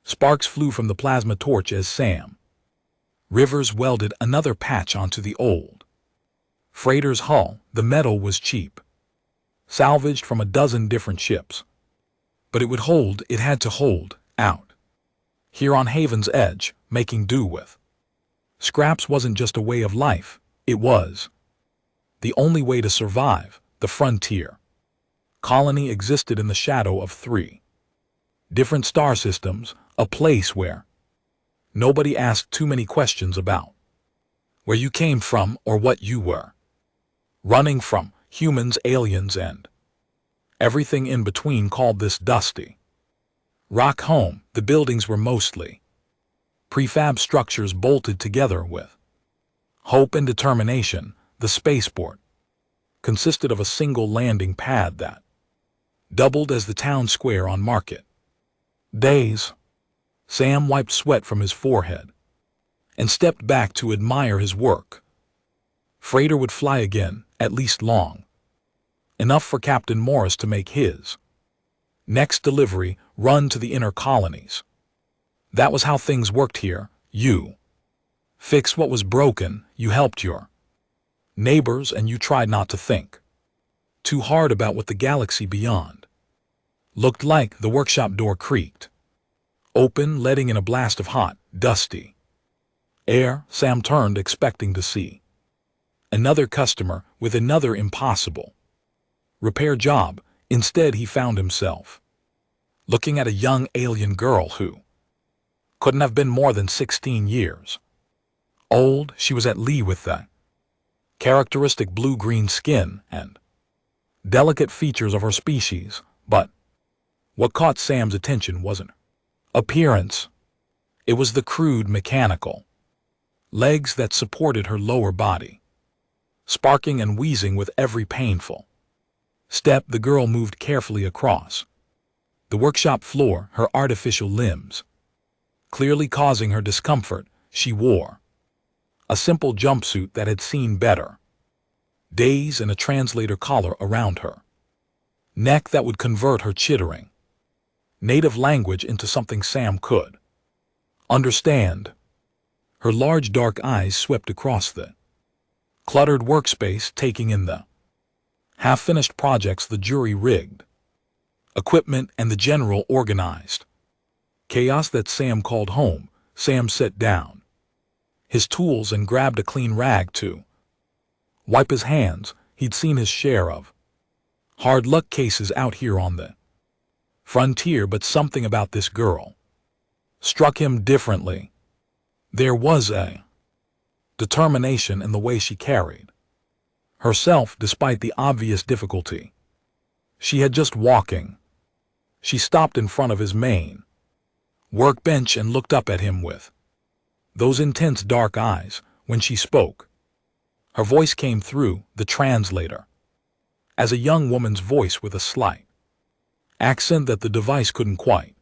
Sparks flew from the plasma torch as Sam Rivers welded another patch onto the old freighter's hull. The metal was cheap, salvaged from a dozen different ships. But it had to hold out. Here on Haven's Edge, making do with scraps wasn't just a way of life, it was the only way to survive. The frontier colony existed in the shadow of 3 different star systems, a place where nobody asked too many questions about where you came from or what you were running from. Humans, aliens, and everything in between called this dusty rock home. The buildings were mostly prefab structures bolted together with hope and determination. The spaceport consisted of a single landing pad that doubled as the town square on Market days. Sam wiped sweat from his forehead and stepped back to admire his work. Freighter would fly again, at least long enough for Captain Morris to make his next delivery run to the inner colonies. That was how things worked here. You fixed what was broken, you helped your neighbors, and you tried not to think too hard about what the galaxy beyond looked like. The workshop door creaked open, letting in a blast of hot, dusty air. Sam turned, expecting to see another customer with another impossible repair job. Instead, he found himself looking at a young alien girl who couldn't have been more than 16 years old. She was at Lee with the characteristic blue-green skin and delicate features of her species, but what caught Sam's attention wasn't appearance. It was the crude mechanical legs that supported her lower body, sparking and wheezing with every painful step. The girl moved carefully across the workshop floor, her artificial limbs clearly causing her discomfort. She wore a simple jumpsuit that had seen better days and a translator collar around her neck that would convert her chittering native language into something Sam could understand. Her large dark eyes swept across the cluttered workspace, taking in the half-finished projects, the jury-rigged equipment, and the general organized chaos that Sam called home. Sam set down his tools and grabbed a clean rag to wipe his hands. He'd seen his share of hard luck cases out here on the frontier, but something about this girl struck him differently. There was a determination in the way she carried herself despite the obvious difficulty. She had just walking. She stopped in front of his main workbench and looked up at him with those intense dark eyes. When she spoke, her voice came through the translator as a young woman's voice with a slight accent that the device couldn't quite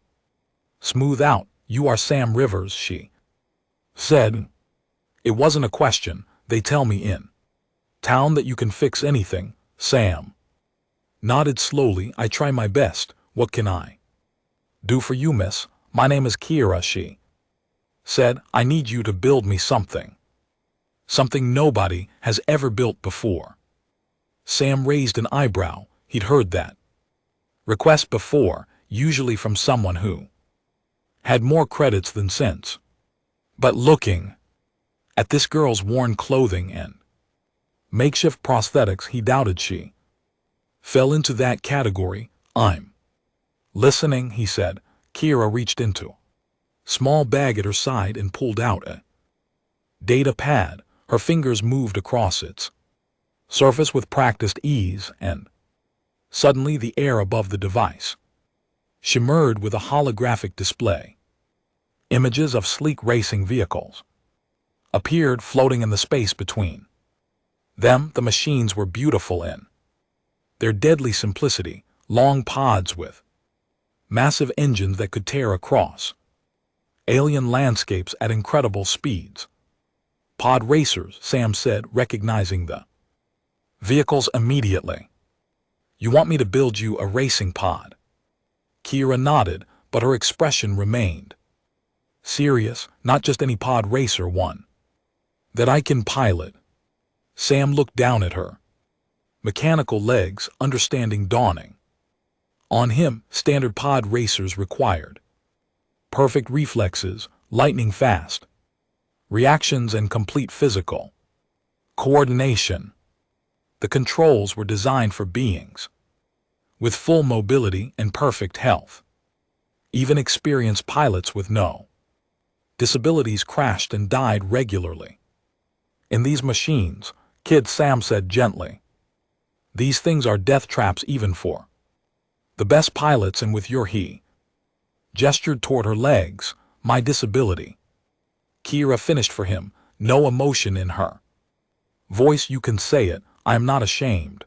smooth out. "You are Sam Rivers," she said. "It wasn't a question. They tell me in town that you can fix anything." Sam nodded slowly. "I try my best. What can I do for you, miss?" "My name is Kira," she said. "I need you to build me something nobody has ever built before." Sam raised an eyebrow. He'd heard that request before, usually from someone who had more credits than sense. But looking at this girl's worn clothing and makeshift prosthetics, he doubted she fell into that category. "I'm listening," he said. Kira reached into a small bag at her side and pulled out a data pad. Her fingers moved across its surface with practiced ease, and suddenly the air above the device shimmered with a holographic display. Images of sleek racing vehicles appeared, floating in the space between them. The machines were beautiful in their deadly simplicity, long pods with massive engines that could tear across alien landscapes at incredible speeds. "Pod racers," Sam said, recognizing the vehicles immediately. "You want me to build you a racing pod?" Kira nodded, but her expression remained Serious, not just any pod racer one. That I can pilot. Sam looked down at her. Mechanical legs, understanding dawning. On him, standard pod racers required. Perfect reflexes, lightning fast. Reactions and complete physical coordination. The controls were designed for beings with full mobility and perfect health. Even experienced pilots with no disabilities crashed and died regularly. In these machines, Kid Sam said gently, these things are death traps even for the best pilots, and with your he gestured toward her legs, my disability. Kira finished for him, no emotion in her voice. You can say it, I am not ashamed.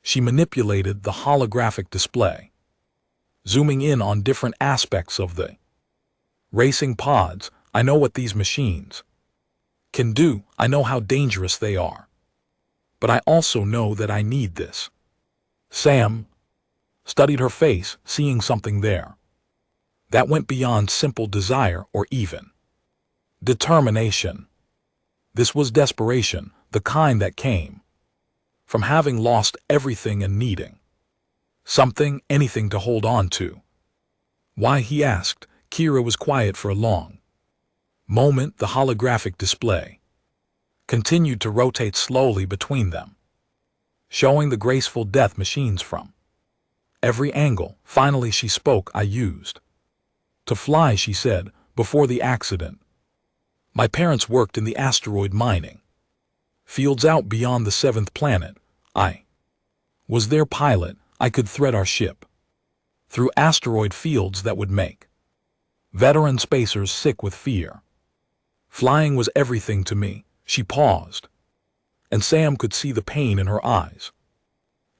She manipulated the holographic display, zooming in on different aspects of the racing pods. I know what these machines can do, I know how dangerous they are. But I also know that I need this. Sam studied her face, seeing something there that went beyond simple desire or even determination. This was desperation, the kind that came from having lost everything and needing something, anything to hold on to. Why, he asked. Kira was quiet for a long moment. The holographic display continued to rotate slowly between them, showing the graceful death machines from every angle. Finally she spoke. I used to fly, she said, before the accident. My parents worked in the asteroid mining fields out beyond the 7th planet. I was their pilot. I could thread our ship through asteroid fields that would make veteran spacers sick with fear. Flying was everything to me. She paused, and Sam could see the pain in her eyes.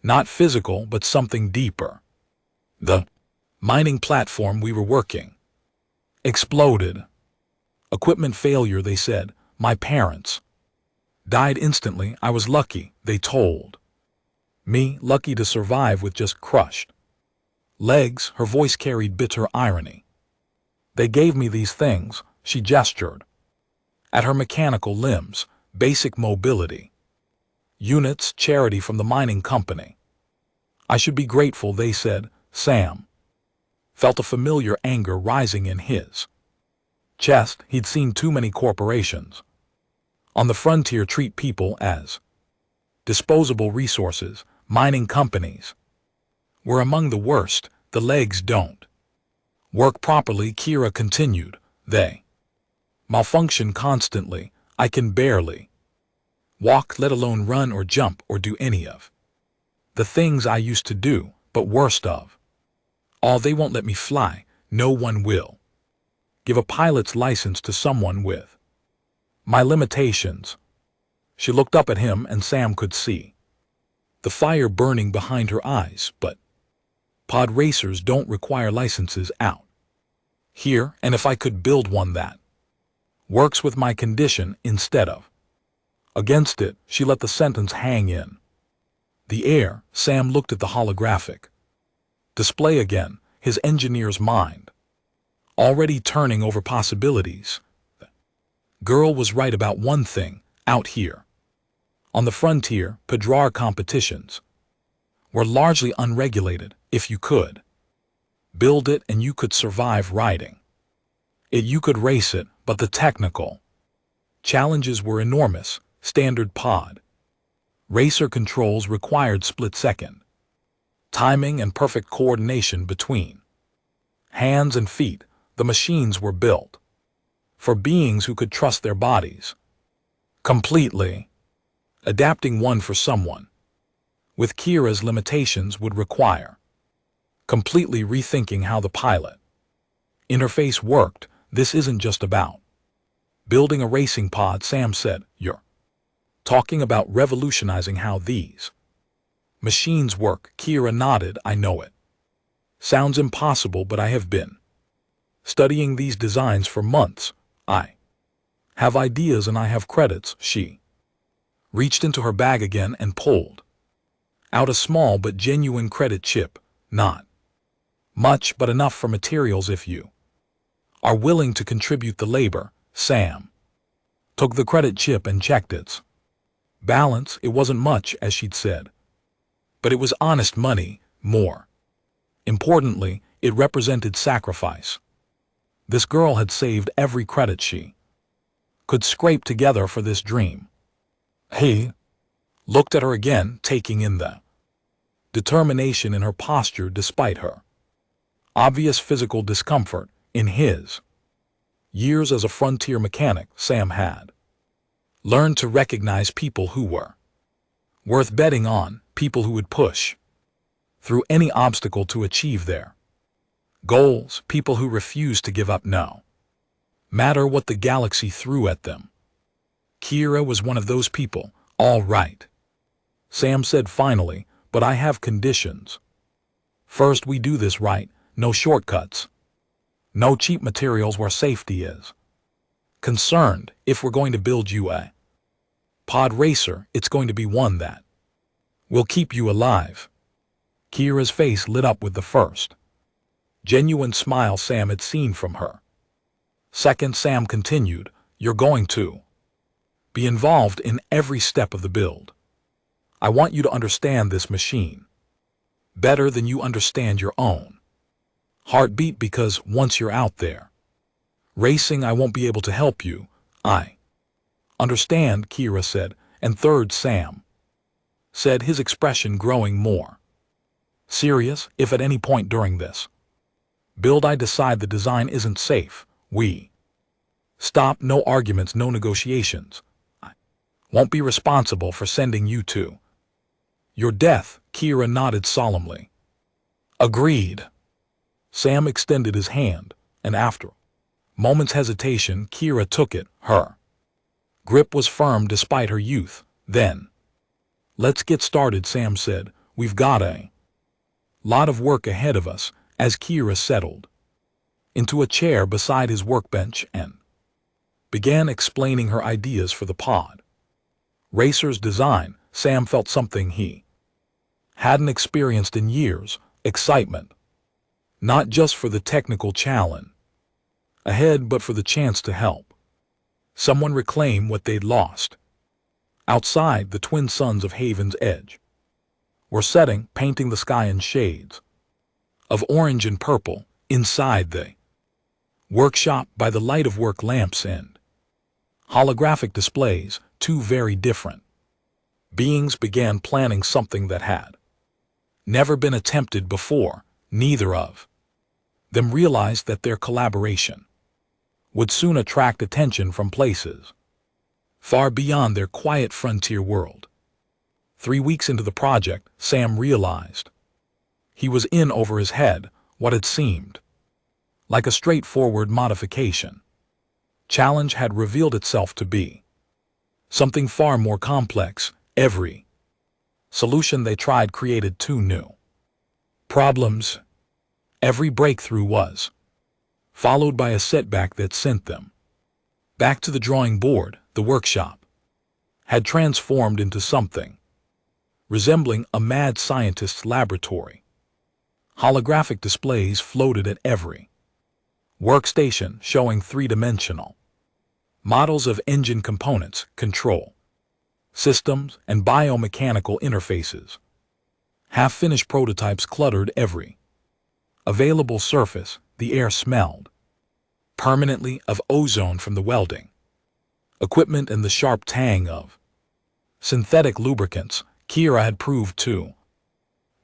Not physical, but something deeper. The mining platform we were working exploded. Equipment failure, they said. My parents died instantly. I was lucky, they told me, lucky to survive with just crushed legs. Her voice carried bitter irony. They gave me these things, she gestured at her mechanical limbs, basic mobility units, charity from the mining company. I should be grateful, they said. Sam felt a familiar anger rising in his chest. He'd seen too many corporations on the frontier treat people as disposable resources. Mining companies were among the worst. The legs don't work properly, Kira continued. They malfunction constantly. I can barely walk, let alone run or jump or do any of the things I used to do. But worst of all, they won't let me fly. No one will give a pilot's license to someone with my limitations. She looked up at him, and Sam could see the fire burning behind her eyes. But pod racers don't require licenses out here, and if I could build one that works with my condition instead of against it. She let the sentence hang in the air. Sam looked at the holographic display again, his engineer's mind already turning over possibilities. The girl was right about one thing. Out here on the frontier, Pedrar competitions were largely unregulated. If you could build it and you could survive riding it, you could race it, but the technical challenges were enormous. Standard pod racer controls required split-second timing and perfect coordination between hands and feet. The machines were built for beings who could trust their bodies completely. Adapting one for someone with Kira's limitations would require completely rethinking how the pilot interface worked. This isn't just about building a racing pod, Sam said. You're talking about revolutionizing how these machines work. Kira nodded. I know it sounds impossible, but I have been studying these designs for months. I have ideas and I have credits. She reached into her bag again and pulled out a small but genuine credit chip. Not much, but enough for materials if you are willing to contribute the labor. Sam took the credit chip and checked its balance. It wasn't much, as she'd said, but it was honest money. More importantly, it represented sacrifice. This girl had saved every credit she could scrape together for this dream. He looked at her again, taking in the determination in her posture despite her obvious physical discomfort. In his years as a frontier mechanic, Sam had learned to recognize people who were worth betting on, people who would push through any obstacle to achieve their goals, people who refused to give up no matter what the galaxy threw at them. Kira was one of those people. All right, Sam said finally, but I have conditions. First, we do this right. No shortcuts. No cheap materials where safety is concerned. If we're going to build you a pod racer, it's going to be one that will keep you alive. Kira's face lit up with the first genuine smile Sam had seen from her. Second, Sam continued, you're going to be involved in every step of the build. I want you to understand this machine better than you understand your own heartbeat, because once you're out there racing, I won't be able to help you. I understand, Kira said. And third, Sam said, his expression growing more serious, if at any point during this build I decide the design isn't safe, we stop. No arguments, no negotiations. I won't be responsible for sending you to your death. Kira nodded solemnly. Agreed. Sam extended his hand, and after a moment's hesitation, Kira took it. Her grip was firm despite her youth. Then, let's get started, Sam said. We've got a lot of work ahead of us. As Kira settled into a chair beside his workbench and began explaining her ideas for the pod racer's design, Sam felt something he hadn't experienced in years: excitement. Not just for the technical challenge ahead, but for the chance to help someone reclaim what they'd lost. Outside, the twin suns of Haven's Edge were setting, painting the sky in shades of orange and purple. Inside the workshop, by the light of work lamps and holographic displays, two very different beings began planning something that had never been attempted before. Neither of them realized that their collaboration would soon attract attention from places far beyond their quiet frontier world. 3 weeks into the project, Sam realized he was in over his head. What had seemed like a straightforward modification challenge had revealed itself to be something far more complex. Every solution they tried created 2 new problems. Every breakthrough was followed by a setback that sent them back to the drawing board. The workshop had transformed into something resembling a mad scientist's laboratory. Holographic displays floated at every workstation, showing 3-dimensional models of engine components, control systems, and biomechanical interfaces. Half-finished prototypes cluttered every available surface. The air smelled permanently of ozone from the welding equipment and the sharp tang of synthetic lubricants. Kira had proved to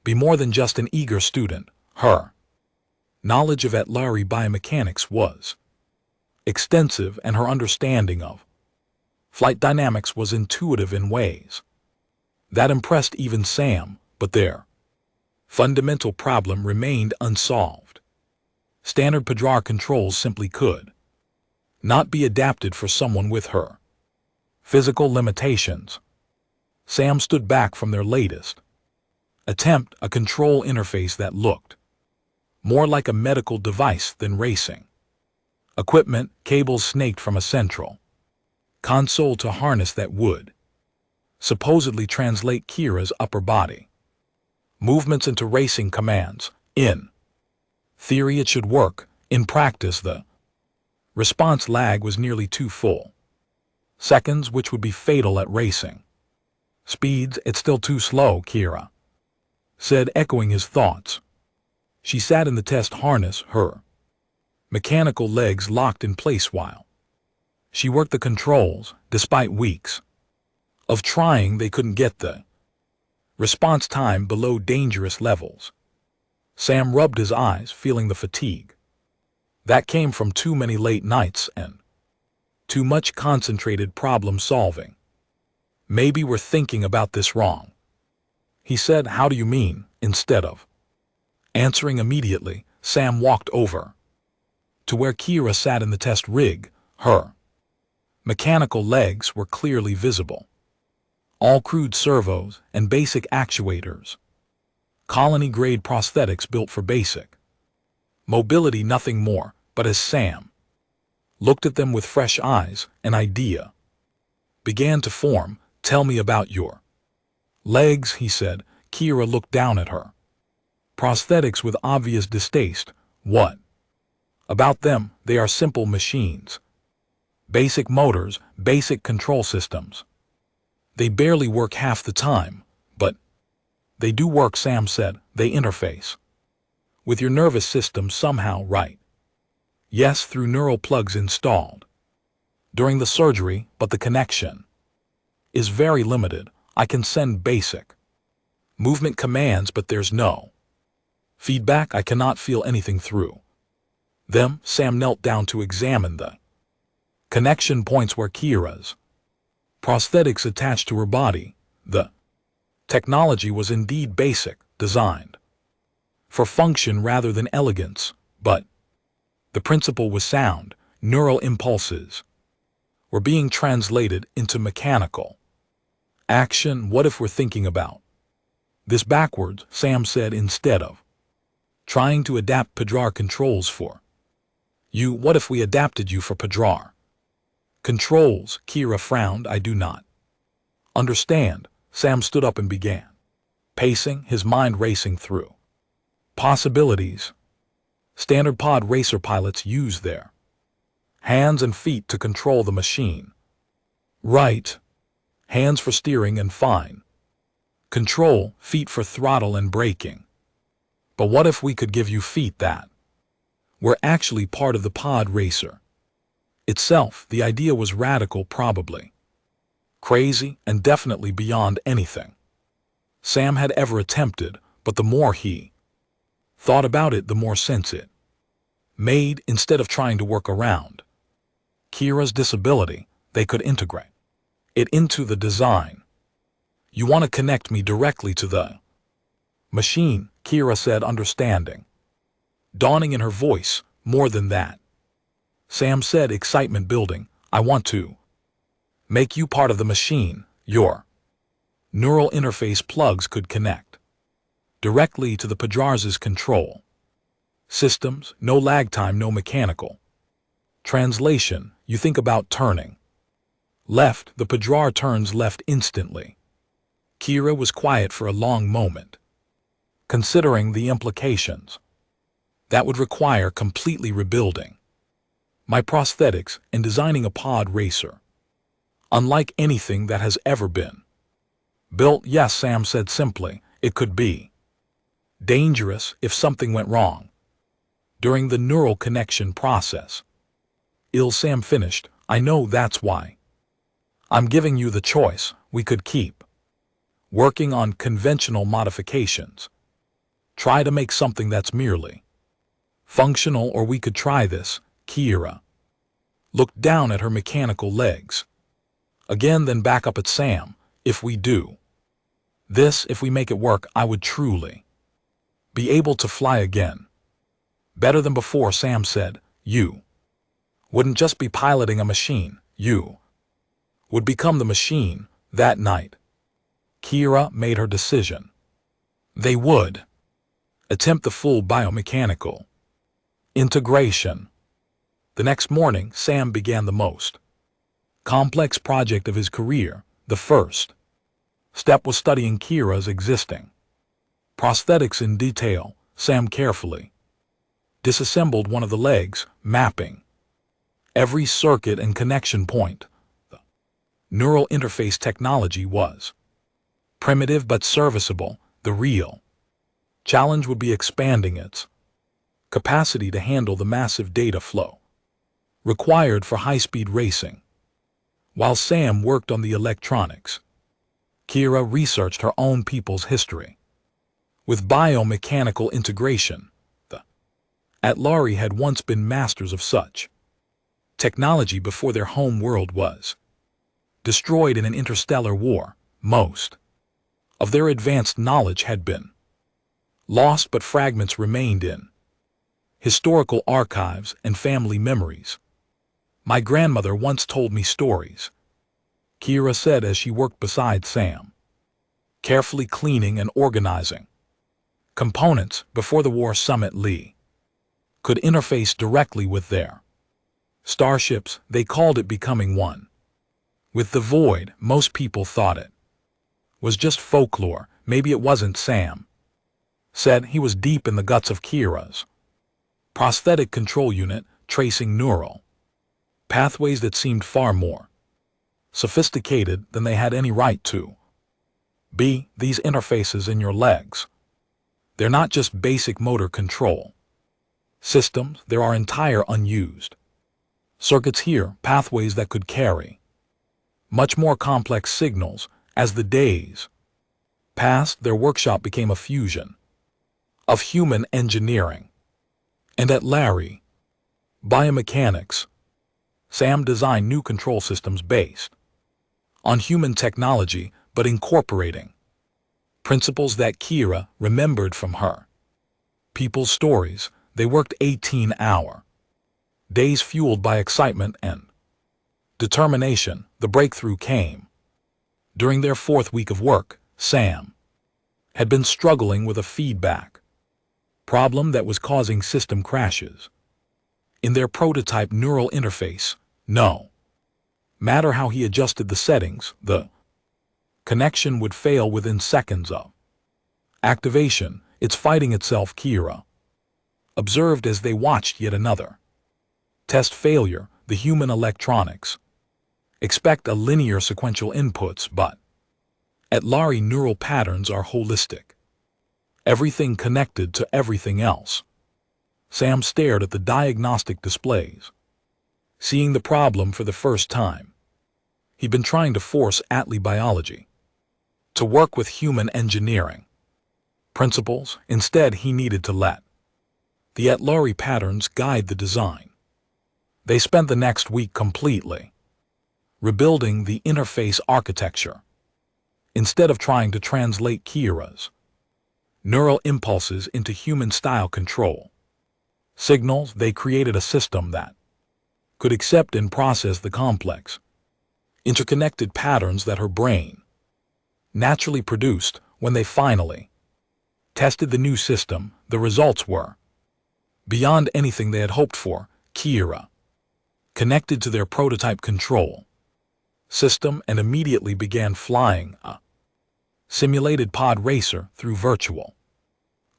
be more than just an eager student. Her knowledge of Atlari biomechanics was extensive, and her understanding of flight dynamics was intuitive in ways that impressed even Sam. But their fundamental problem remained unsolved. Standard Padrar controls simply could not be adapted for someone with her physical limitations. Sam stood back from their latest attempt, a control interface that looked more like a medical device than racing equipment. Cables snaked from a central console to harness that would supposedly translate Kira's upper body movements into racing commands. In theory, it should work. In practice, the Response lag was nearly too full. Seconds which would be fatal at racing. Speeds, it's still too slow, Kira said, echoing his thoughts. She sat in the test harness, her mechanical legs locked in place while she worked the controls. Despite weeks of trying, they couldn't get the response time below dangerous levels. Sam rubbed his eyes, feeling the fatigue that came from too many late nights and too much concentrated problem solving. Maybe we're thinking about this wrong, he said. How do you mean? Instead of answering immediately, Sam walked over to where Kira sat in the test rig. Her mechanical legs were clearly visible. All crude servos and basic actuators. Colony-grade prosthetics built for basic mobility, nothing more. But as Sam looked at them with fresh eyes, an idea began to form. Tell me about your legs, he said. Kira looked down at her prosthetics with obvious distaste. What about them? They are simple machines. Basic motors, basic control systems. They barely work half the time, but they do work, Sam said. They interface with your nervous system somehow, right? Yes, through neural plugs installed during the surgery, but the connection is very limited. I can send basic movement commands, but there's no feedback. I cannot feel anything through them. Sam knelt down to examine the connection points where Kira's prosthetics attached to her body. The technology was indeed basic, designed for function rather than elegance, but the principle was sound. Neural impulses were being translated into mechanical action. What if we're thinking about this backwards? Sam said. Instead of trying to adapt Padrar controls for you, what if we adapted you for Padrar controls? Kira frowned. I do not understand. Sam stood up and began pacing, his mind racing through possibilities. Standard pod racer pilots use their hands and feet to control the machine. Right. Hands for steering and fine control, feet for throttle and braking. But what if we could give you feet that were actually part of the pod racer itself? The idea was radical, probably crazy, and definitely beyond anything Sam had ever attempted, but the more he thought about it, the more sense it made. Instead of trying to work around Kira's disability, they could integrate it into the design. You want to connect me directly to the machine, Kira said, understanding dawning in her voice. More than that, Sam said, excitement building. I want to make you part of the machine. Your neural interface plugs could connect directly to the Padrar's control systems. No lag time, no mechanical translation. You think about turning left, the Padrar turns left instantly. Kira was quiet for a long moment, considering the implications that would require completely rebuilding my prosthetics and designing a pod racer unlike anything that has ever been built. Yes, Sam said simply. It could be dangerous if something went wrong during the neural connection process. Sam finished. I know, that's why I'm giving you the choice. We could keep working on conventional modifications, try to make something that's merely functional, or we could try this. Kira looked down at her mechanical legs again, then back up at Sam. If we do this, if we make it work, I would truly be able to fly again. Better than before, Sam said. You wouldn't just be piloting a machine, you would become the machine. That night, Kira made her decision. They would attempt the full biomechanical integration. The next morning, Sam began the most complex project of his career. The first step was studying Kira's existing prosthetics in detail. Sam carefully disassembled one of the legs, mapping Every circuit and connection point. The neural interface technology was primitive but serviceable. The real challenge would be expanding its capacity to handle the massive data flow required for high-speed racing. While Sam worked on the electronics, Kira researched her own people's history. With biomechanical integration, the Atlauri had once been masters of such technology before their home world was destroyed in an interstellar war. Most of their advanced knowledge had been lost, but fragments remained in historical archives and family memories. My grandmother once told me stories, Kira said as she worked beside Sam, carefully cleaning and organizing components before the war. Summit Lee could interface directly with their starships. They called it becoming one with the void. Most people thought it was just folklore. Maybe it wasn't. Sam said he was deep in the guts of Kira's prosthetic control unit, tracing neural pathways that seemed far more sophisticated than they had any right to be. These interfaces in your legs, they're not just basic motor control systems. There are entire unused circuits here, pathways that could carry much more complex signals. As the days passed, their workshop became a fusion of human engineering and Atlauri biomechanics. Sam designed new control systems based on human technology, but incorporating principles that Kira remembered from her people's stories. They worked 18-hour days, fueled by excitement and determination. The breakthrough came during their 4th week of work. Sam had been struggling with a feedback problem that was causing system crashes in their prototype neural interface. No matter how he adjusted the settings, the connection would fail within seconds of activation. It's fighting itself, Kira observed as they watched yet another test failure. The human electronics expect a linear sequential inputs, but Atlauri neural patterns are holistic. Everything connected to everything else. Sam stared at the diagnostic displays, seeing the problem for the first time. He'd been trying to force Atli biology to work with human engineering principles. Instead, he needed to let the Atlauri patterns guide the design. They spent the next week completely rebuilding the interface architecture. Instead of trying to translate Kira's neural impulses into human-style control signals, they created a system that could accept and process the complex, interconnected patterns that her brain naturally produced. When they finally tested the new system, the results were beyond anything they had hoped for. Kira connected to their prototype control system and immediately began flying a simulated pod racer through virtual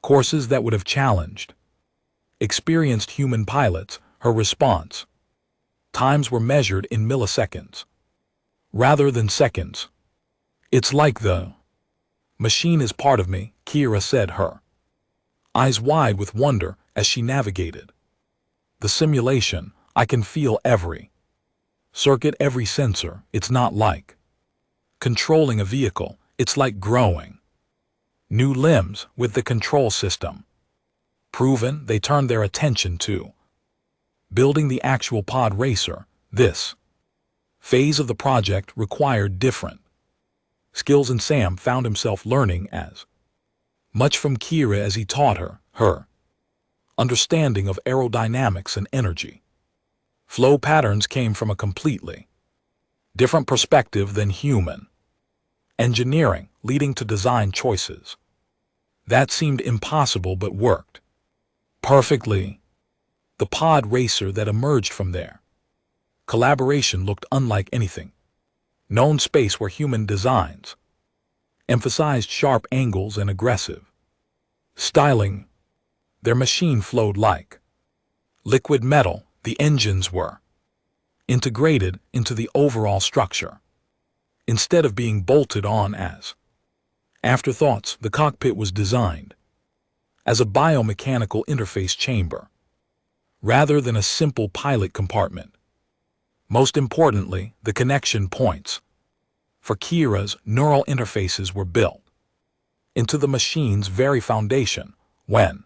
courses that would have challenged experienced human pilots. Her response times were measured in milliseconds rather than seconds. It's like the machine is part of me, Kira said, her eyes wide with wonder as she navigated the simulation. I can feel every circuit, every sensor. It's not like controlling a vehicle. It's like growing new limbs with the control system proven. They turned their attention to building the actual pod racer. This phase of the project required different skills, and Sam found himself learning as much from Kira as he taught her. Her understanding of aerodynamics and energy flow patterns came from a completely different perspective than human engineering, leading to design choices that seemed impossible but worked perfectly. The pod racer that emerged from their collaboration looked unlike anything known space, where human designs emphasized sharp angles and aggressive styling. Their machine flowed like liquid metal. The engines were integrated into the overall structure, instead of being bolted on as afterthoughts. The cockpit was designed as a biomechanical interface chamber, rather than a simple pilot compartment. Most importantly, the connection points for Kira's neural interfaces were built into the machine's very foundation. When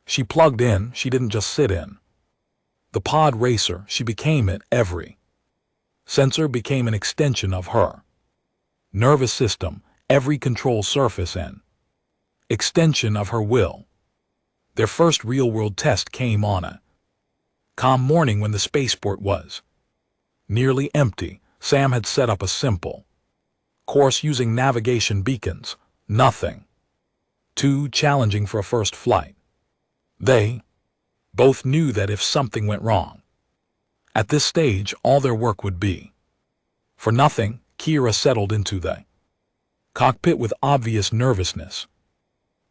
she plugged in, she didn't just sit in the pod racer, she became it. Every sensor became an extension of her nervous system, every control surface an extension of her will. Their first real-world test came on a calm morning when the spaceport was nearly empty. Sam had set up a simple course using navigation beacons, nothing too challenging for a first flight. They both knew that if something went wrong at this stage, all their work would be for nothing. Kira settled into the cockpit with obvious nervousness.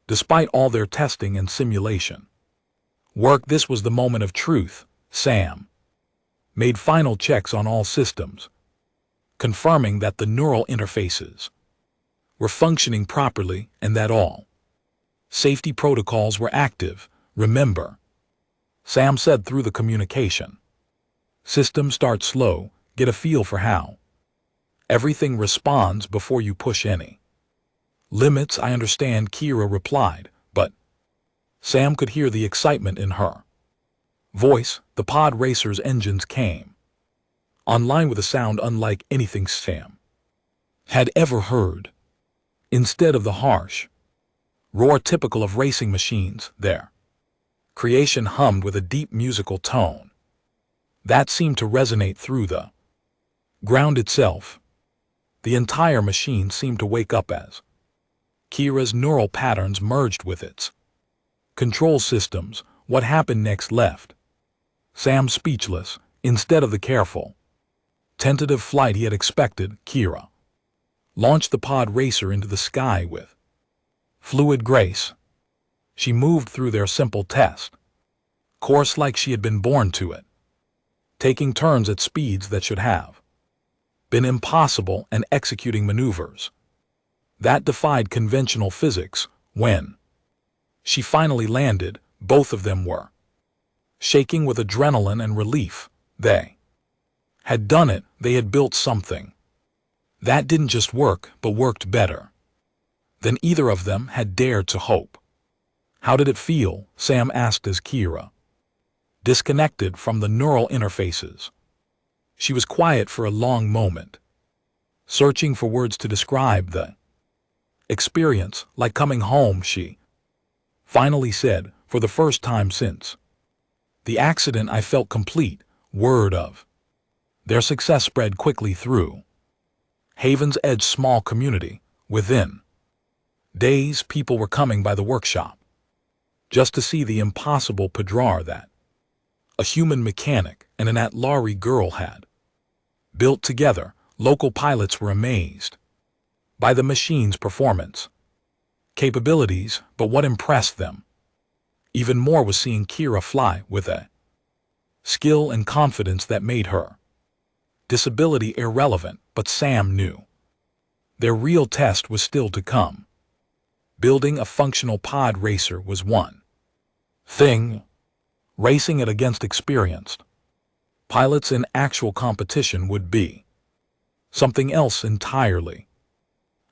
Despite all their testing and simulation work, this was the moment of truth. Sam made final checks on all systems, confirming that the neural interfaces were functioning properly and that all safety protocols were active. Remember, Sam said through the communication system, start slow, get a feel for how everything responds before you push any limits. I understand, Kira replied, but Sam could hear the excitement in her voice. The pod racer's engines came online with a sound unlike anything Sam had ever heard. Instead of the harsh roar typical of racing machines, their creation hummed with a deep musical tone that seemed to resonate through the ground itself. The entire machine seemed to wake up as Kira's neural patterns merged with its control systems. What happened next left Sam speechless. Instead of the careful, tentative flight he had expected, Kira launched the pod racer into the sky with fluid grace. She moved through their simple test course like she had been born to it, taking turns at speeds that should have been impossible and executing maneuvers that defied conventional physics. When she finally landed, both of them were shaking with adrenaline and relief. They had done it. They had built something that didn't just work, but worked better than either of them had dared to hope. How did it feel? Sam asked as Kira disconnected from the neural interfaces. She was quiet for a long moment, searching for words to describe the experience. Like coming home, she finally said. For the first time since the accident, I felt complete. Word of their success spread quickly through Haven's Edge small community. Within days, people were coming by the workshop just to see the impossible Padrar that a human mechanic and an Atlari girl had built together. Local pilots were amazed by the machine's performance capabilities, but what impressed them even more was seeing Kira fly with a skill and confidence that made her disability irrelevant. But Sam knew their real test was still to come. Building a functional pod racer was one thing. Racing it against experienced pilots in actual competition would be something else entirely.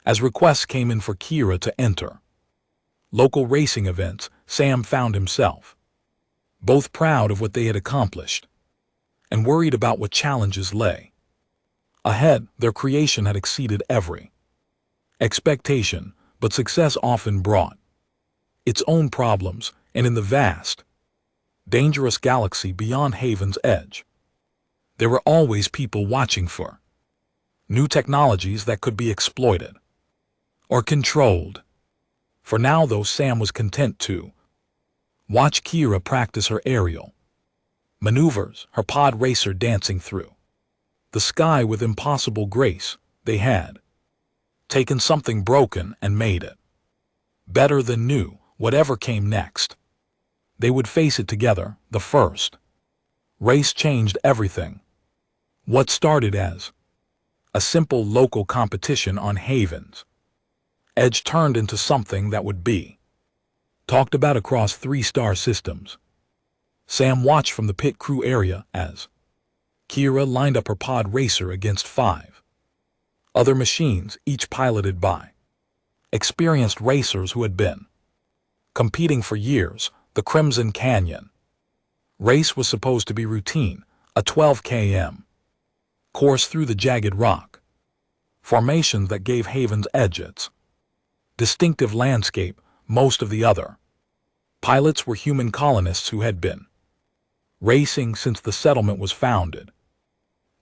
As requests came in for Kira to enter local racing events, Sam found himself both proud of what they had accomplished and worried about what challenges lay ahead. Their creation had exceeded every expectation, but success often brought its own problems, and in the vast, dangerous galaxy beyond Haven's Edge, there were always people watching for new technologies that could be exploited or controlled. For now, though, Sam was content to watch Kira practice her aerial maneuvers, her pod racer dancing through the sky with impossible grace. They had taken something broken and made it better than new. Whatever came next, they would face it together. The first race changed everything. What started as a simple local competition on Haven's Edge turned into something that would be talked about across 3-star systems. Sam watched from the pit crew area as Kira lined up her pod racer against 5 other machines, each piloted by experienced racers who had been competing for years. The Crimson Canyon race was supposed to be routine, a 12 km course through the jagged rock formations that gave Haven's Edge its distinctive landscape. Most of the other pilots were human colonists who had been racing since the settlement was founded.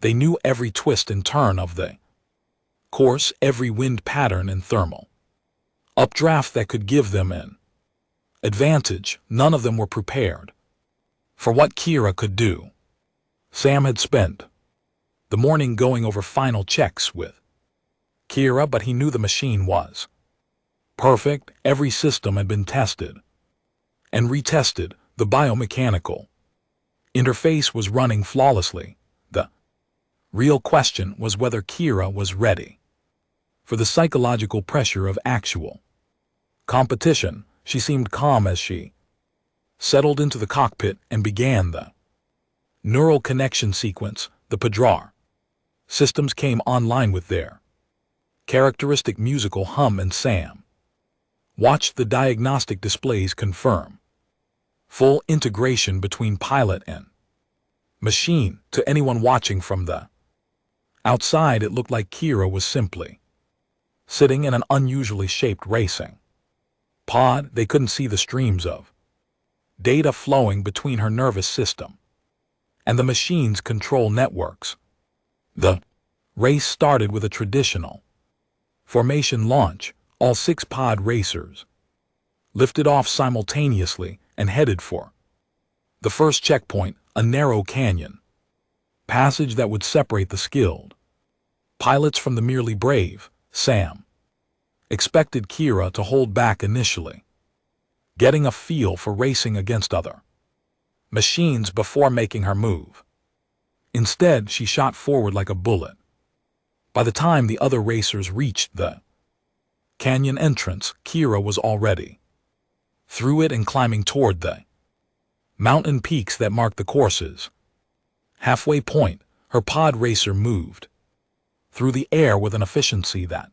They knew every twist and turn of the course, every wind pattern and thermal updraft that could give them an advantage. None of them were prepared for what Kira could do. Sam had spent the morning going over final checks with Kira, but he knew the machine was perfect. Every system had been tested and retested. The biomechanical interface was running flawlessly. The real question was whether Kira was ready for the psychological pressure of actual competition. She seemed calm as she settled into the cockpit and began the neural connection sequence. The Padrar systems came online with their characteristic musical hum, and Sam watched the diagnostic displays confirm full integration between pilot and machine. To anyone watching from the outside, it looked like Kira was simply sitting in an unusually shaped racing pod. They couldn't see the streams of data flowing between her nervous system and the machine's control networks. The race started with a traditional formation launch. All 6 pod racers lifted off simultaneously and headed for the first checkpoint, a narrow canyon passage that would separate the skilled pilots from the merely brave. Sam expected Kira to hold back initially, getting a feel for racing against other machines before making her move. Instead, she shot forward like a bullet. By the time the other racers reached the canyon entrance, Kira was already through it and climbing toward the mountain peaks that marked the course's halfway point. Her pod racer moved through the air with an efficiency that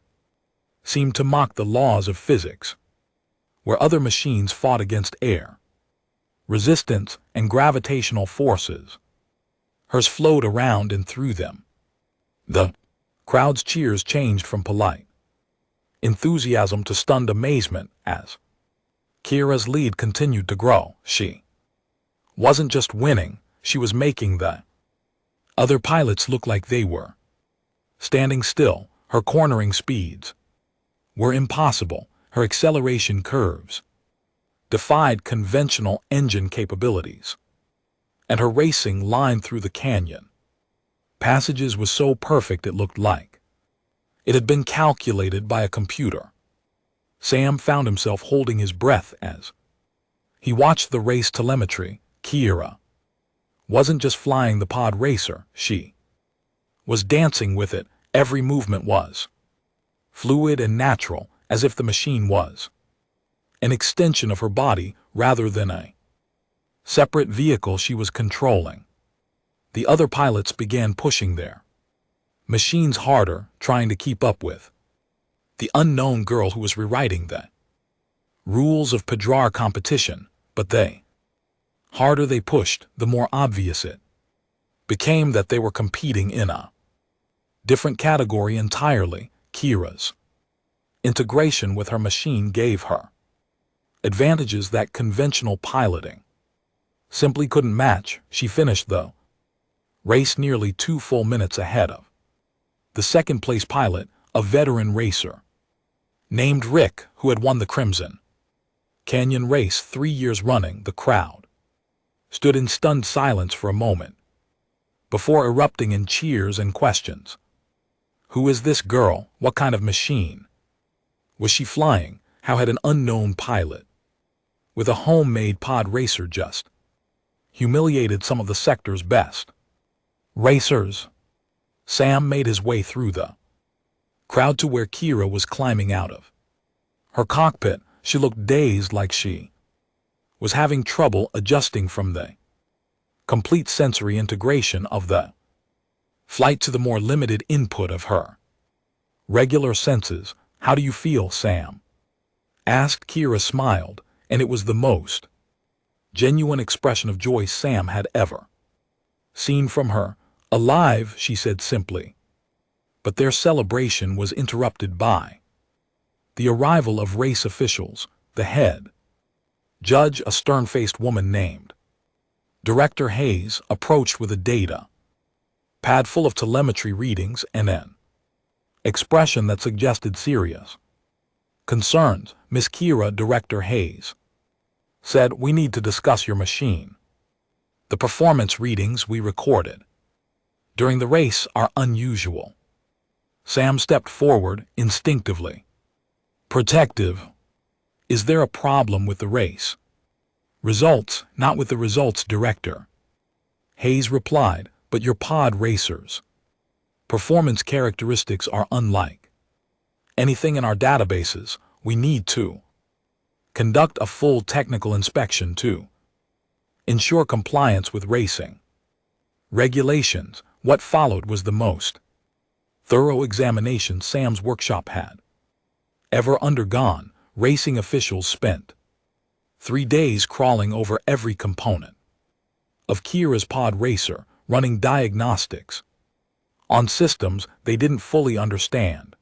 seemed to mock the laws of physics, where other machines fought against air resistance and gravitational forces. Hers flowed around and through them. The crowd's cheers changed from polite enthusiasm to stunned amazement as Kira's lead continued to grow. She wasn't just winning, she was making the other pilots look like they were standing still. Her cornering speeds were impossible. Her acceleration curves defied conventional engine capabilities, and her racing line through the canyon passages was so perfect it looked like it had been calculated by a computer. Sam found himself holding his breath as he watched the race telemetry. Kira wasn't just flying the pod racer, she was dancing with it. Every movement was fluid and natural, as if the machine was an extension of her body rather than a separate vehicle she was controlling. The other pilots began pushing their machines harder, trying to keep up with the unknown girl who was rewriting the rules of Padrar competition. But the harder they pushed, the more obvious it became that they were competing in a different category entirely. Kira's integration with her machine gave her advantages that conventional piloting simply couldn't match. She finished the race nearly 2 full minutes ahead of the second-place pilot, a veteran racer named Rick, who had won the Crimson Canyon race 3 years running. The crowd stood in stunned silence for a moment before erupting in cheers and questions. Who is this girl? What kind of machine was she flying? How had an unknown pilot with a homemade pod racer just humiliated some of the sector's best racers? Sam made his way through the crowd to where Kira was climbing out of her cockpit. She looked dazed, like she was having trouble adjusting from the complete sensory integration of the flight to the more limited input of her regular senses. "How do you feel, Sam?" asked Kira. Smiled, and it was the most genuine expression of joy Sam had ever seen from her. "Alive," she said simply. But their celebration was interrupted by the arrival of race officials. The head judge, a stern-faced woman named Director Hayes, approached with a data pad full of telemetry readings and an expression that suggested serious concerns. "Miss Kira," Director Hayes said, "we need to discuss your machine. The performance readings we recorded during the race are unusual." Sam stepped forward, instinctively protective. "Is there a problem with the race results?" "Not with the results, Director," Hayes replied, "but your pod racers' performance characteristics are unlike anything in our databases. We need to conduct a full technical inspection to ensure compliance with racing regulations." What followed was the most thorough examination Sam's workshop had ever undergone. Racing officials spent 3 days crawling over every component of Kira's pod racer, running diagnostics on systems they didn't fully understand,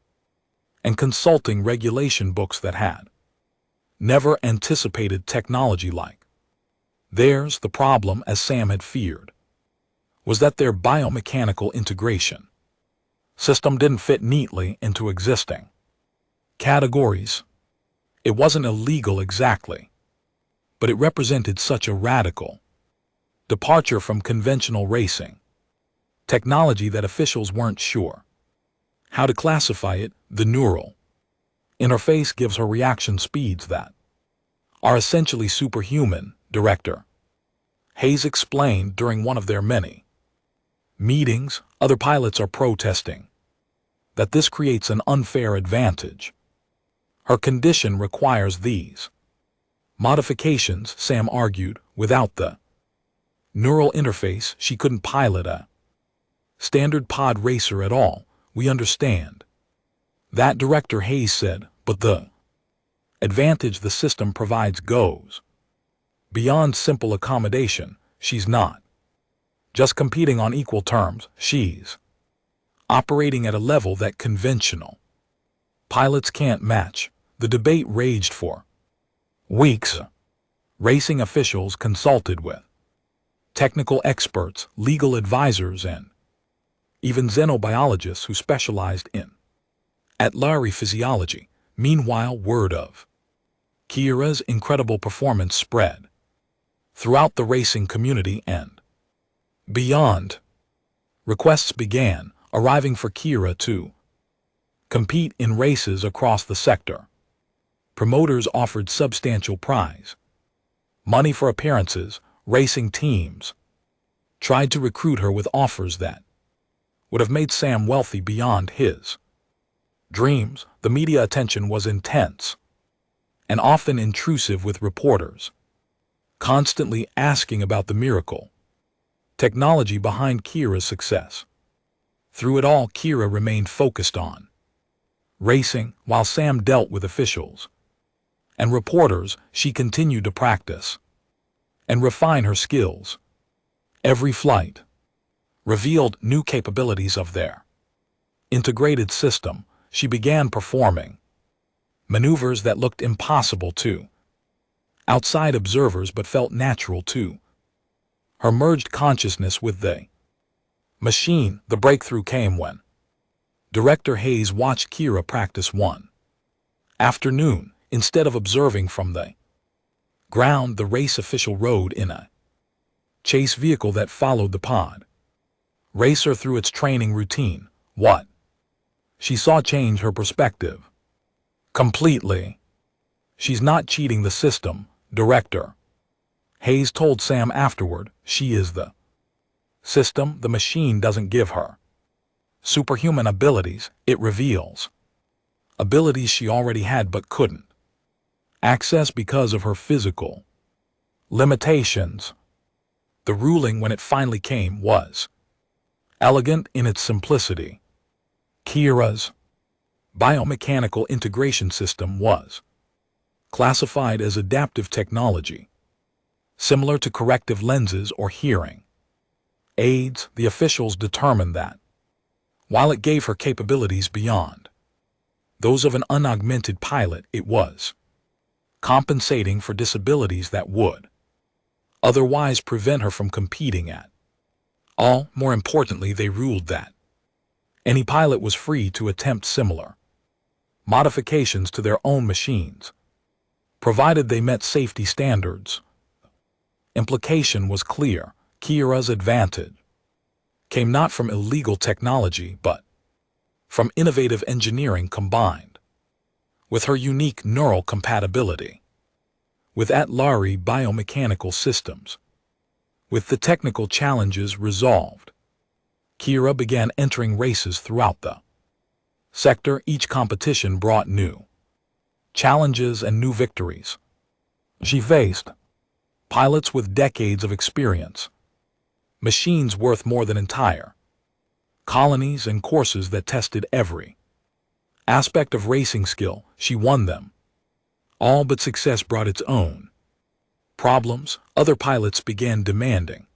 and consulting regulation books that had never anticipated technology like theirs. The problem, as Sam had feared, was that their biomechanical integration system didn't fit neatly into existing categories. It wasn't illegal exactly, but it represented such a radical departure from conventional racing technology that officials weren't sure how to classify it. "The neural interface gives her reaction speeds that are essentially superhuman," Director Hayes explained during one of their many meetings. "Other pilots are protesting that this creates an unfair advantage. Her condition requires these modifications," Sam argued. "Without the neural interface, she couldn't pilot a standard pod racer at all." "We understand that," Director Hayes said, "but the advantage the system provides goes beyond simple accommodation. She's not just competing on equal terms. She's operating at a level that conventional pilots can't match." The debate raged for weeks. Racing officials consulted with technical experts, legal advisors, and even xenobiologists who specialized in athlary physiology. Meanwhile, word of Kira's incredible performance spread throughout the racing community and beyond. Requests began arriving for Kira to compete in races across the sector. Promoters offered substantial prize money for appearances. Racing teams tried to recruit her with offers that would have made Sam wealthy beyond his dreams. The media attention was intense and often intrusive, with reporters constantly asking about the miracle technology behind Kira's success. Through it all, Kira remained focused on racing. While Sam dealt with officials and reporters, she continued to practice and refine her skills. Every flight revealed new capabilities of their integrated system. She began performing maneuvers that looked impossible to outside observers but felt natural to her. Merged consciousness with the machine. The breakthrough came when Director Hayes watched Kira practice one afternoon. Instead of observing from the ground, the race official rode in a chase vehicle that followed the pod racer through its training routine. What she saw changed her perspective completely. "She's not cheating the system," Director Hayes told Sam afterward. "She is the system. The machine doesn't give her Superhuman abilities, it reveals. Abilities she already had but couldn't access because of her physical limitations. The ruling, when it finally came, was elegant in its simplicity. Kira's biomechanical integration system was classified as adaptive technology, similar to corrective lenses or hearing aids. The officials determined that, while it gave her capabilities beyond those of an unaugmented pilot, it was compensating for disabilities that would otherwise prevent her from competing at all. More importantly, they ruled that any pilot was free to attempt similar modifications to their own machines, provided they met safety standards. Implication was clear. Kira's advantage came not from illegal technology but from innovative engineering combined with her unique neural compatibility with Atari biomechanical systems. With the technical challenges resolved, Kira began entering races throughout the sector. Each competition brought new challenges and new victories. She faced pilots with decades of experience, machines worth more than entire colonies, and courses that tested every aspect of racing skill. She won them all, but success brought its own problems. Other pilots began demanding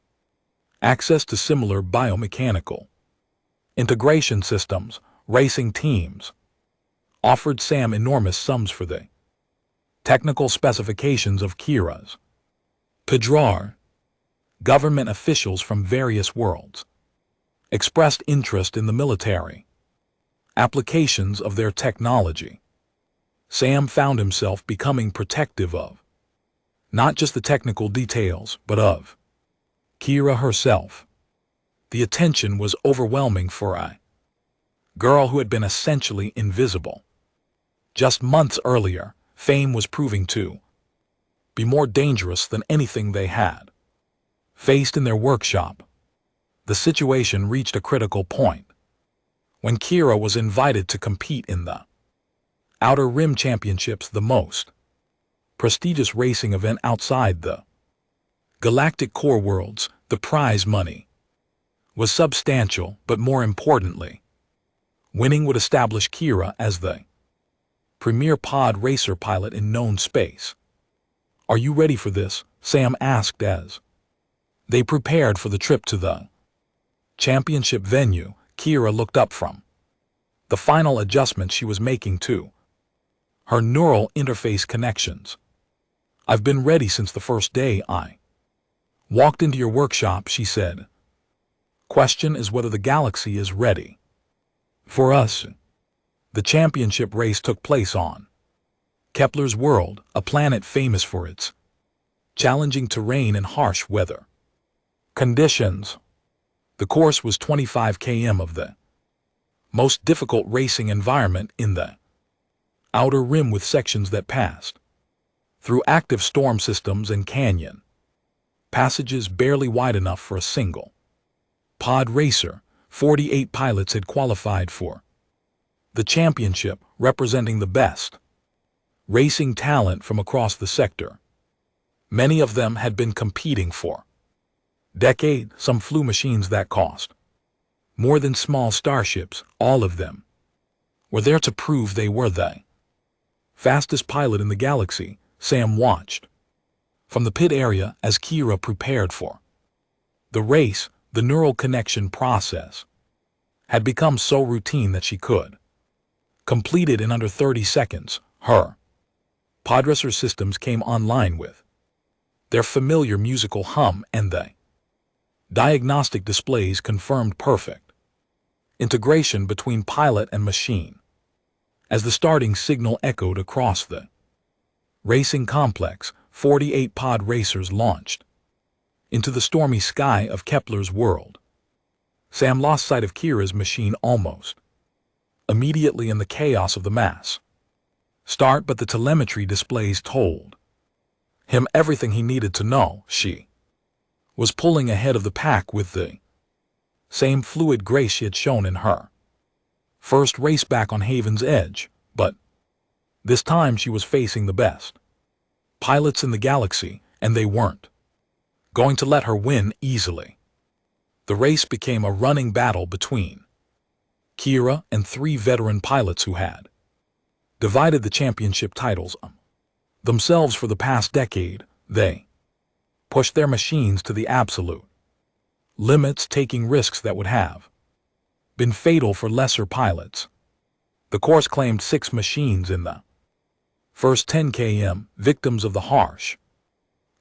access to similar biomechanical integration systems. Racing teams offered Sam enormous sums for the technical specifications of Kira's Pedrar. Government officials from various worlds expressed interest in the military applications of their technology. Sam found himself becoming protective of not just the technical details, but of Kira herself. The attention was overwhelming for a girl who had been essentially invisible. Just months earlier, fame was proving to be more dangerous than anything they had faced in their workshop. The situation reached a critical point when Kira was invited to compete in the Outer Rim Championships, the most prestigious racing event outside the Galactic Core Worlds. The prize money was substantial, but more importantly, winning would establish Kira as the premier pod racer pilot in known space. "Are you ready for this?" Sam asked as they prepared for the trip to the championship venue. Kira looked up from the final adjustment she was making to her neural interface connections. "I've been ready since the first day I walked into your workshop," she said. "Question is whether the galaxy is ready for us." The championship race took place on Kepler's world, a planet famous for its challenging terrain and harsh weather conditions. The course was 25 km of the most difficult racing environment in the Outer Rim, with sections that passed through active storm systems and canyon passages barely wide enough for a single pod racer. 48 pilots had qualified for the championship, representing the best racing talent from across the sector. Many of them had been competing for decades. Some flew machines that cost more than small starships. All of them were there to prove they were the fastest pilot in the galaxy. Sam watched from the pit area as Kira prepared for the race. The neural connection process had become so routine that she could complete it in under 30 seconds. Her podracer systems came online with their familiar musical hum, and the diagnostic displays confirmed perfect integration between pilot and machine. As the starting signal echoed across the racing complex, 48 pod racers launched into the stormy sky of Kepler's world. Sam lost sight of Kira's machine almost immediately in the chaos of the mass start, but the telemetry displays told him everything he needed to know. She was pulling ahead of the pack with the same fluid grace she had shown in her First race back on Haven's Edge, but this time she was facing the best pilots in the galaxy, and they weren't going to let her win easily. The race became a running battle between Kira and 3 veteran pilots who had divided the championship titles themselves for the past decade. They pushed their machines to the absolute limits, taking risks that would have been fatal for lesser pilots. The course claimed 6 machines in the first 10 km, victims of the harsh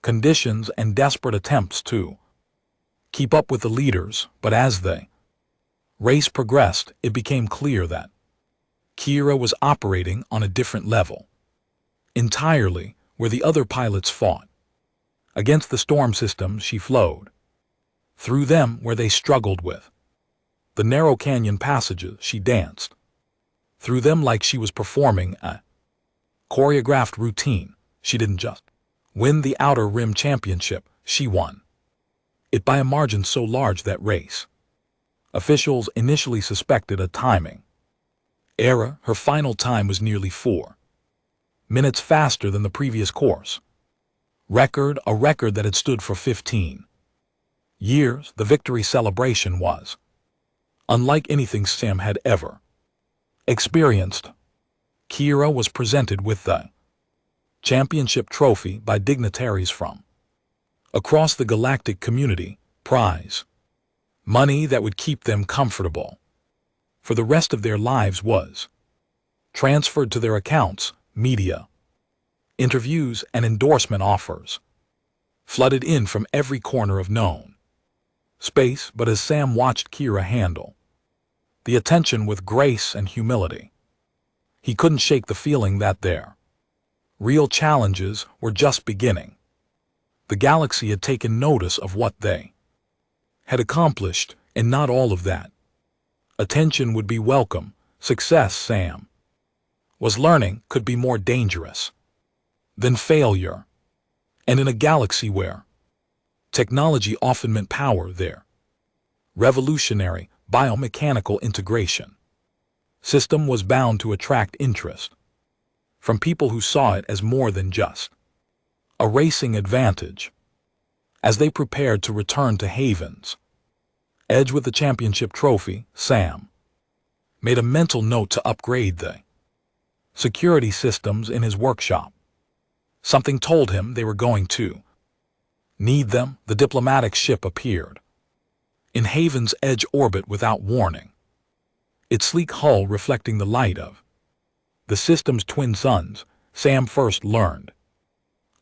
conditions and desperate attempts to keep up with the leaders. But as the race progressed, it became clear that Kira was operating on a different level entirely, where the other pilots fought against the storm systems. She flowed through them where they struggled with the narrow canyon passages. She danced through them like she was performing a choreographed routine. She didn't just win the Outer Rim Championship, she won it by a margin so large that race officials initially suspected a timing error. Her final time was nearly 4 minutes faster than the previous course record, a record that had stood for 15 years. The victory celebration was unlike anything Sam had ever experienced. Kira was presented with the championship trophy by dignitaries from across the galactic community, prize money that would keep them comfortable for the rest of their lives was transferred to their accounts. Media interviews and endorsement offers flooded in from every corner of known space. But as Sam watched Kira handle the attention with grace and humility, he couldn't shake the feeling that their real challenges were just beginning. The galaxy had taken notice of what they had accomplished, and not all of that attention would be welcome. Success, Sam was learning, could be more dangerous than failure. And in a galaxy where technology often meant power, their revolutionary biomechanical integration system was bound to attract interest from people who saw it as more than just a racing advantage. As they prepared to return to Haven's Edge with the championship trophy, Sam made a mental note to upgrade the security systems in his workshop. Something told him they were going to need them. The diplomatic ship appeared in Haven's Edge orbit without warning, its sleek hull reflecting the light of the system's twin suns. Sam first learned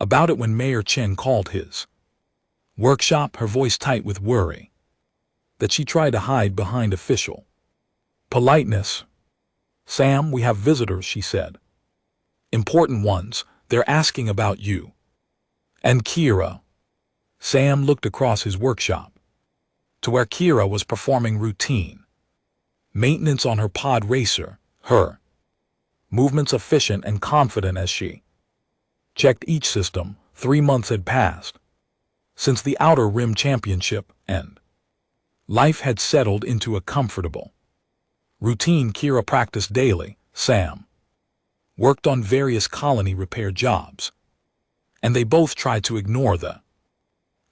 about it when Mayor Chen called his workshop, her voice tight with worry that she tried to hide behind official politeness. Sam, we have visitors, she said. Important ones. They're asking about you and Kira. Sam looked across his workshop to where Kira was performing routine maintenance on her pod racer, her movements efficient and confident as she checked each system. 3 months had passed since the Outer Rim Championship, and life had settled into a comfortable routine. Kira practiced daily. Sam worked on various colony repair jobs, and they both tried to ignore the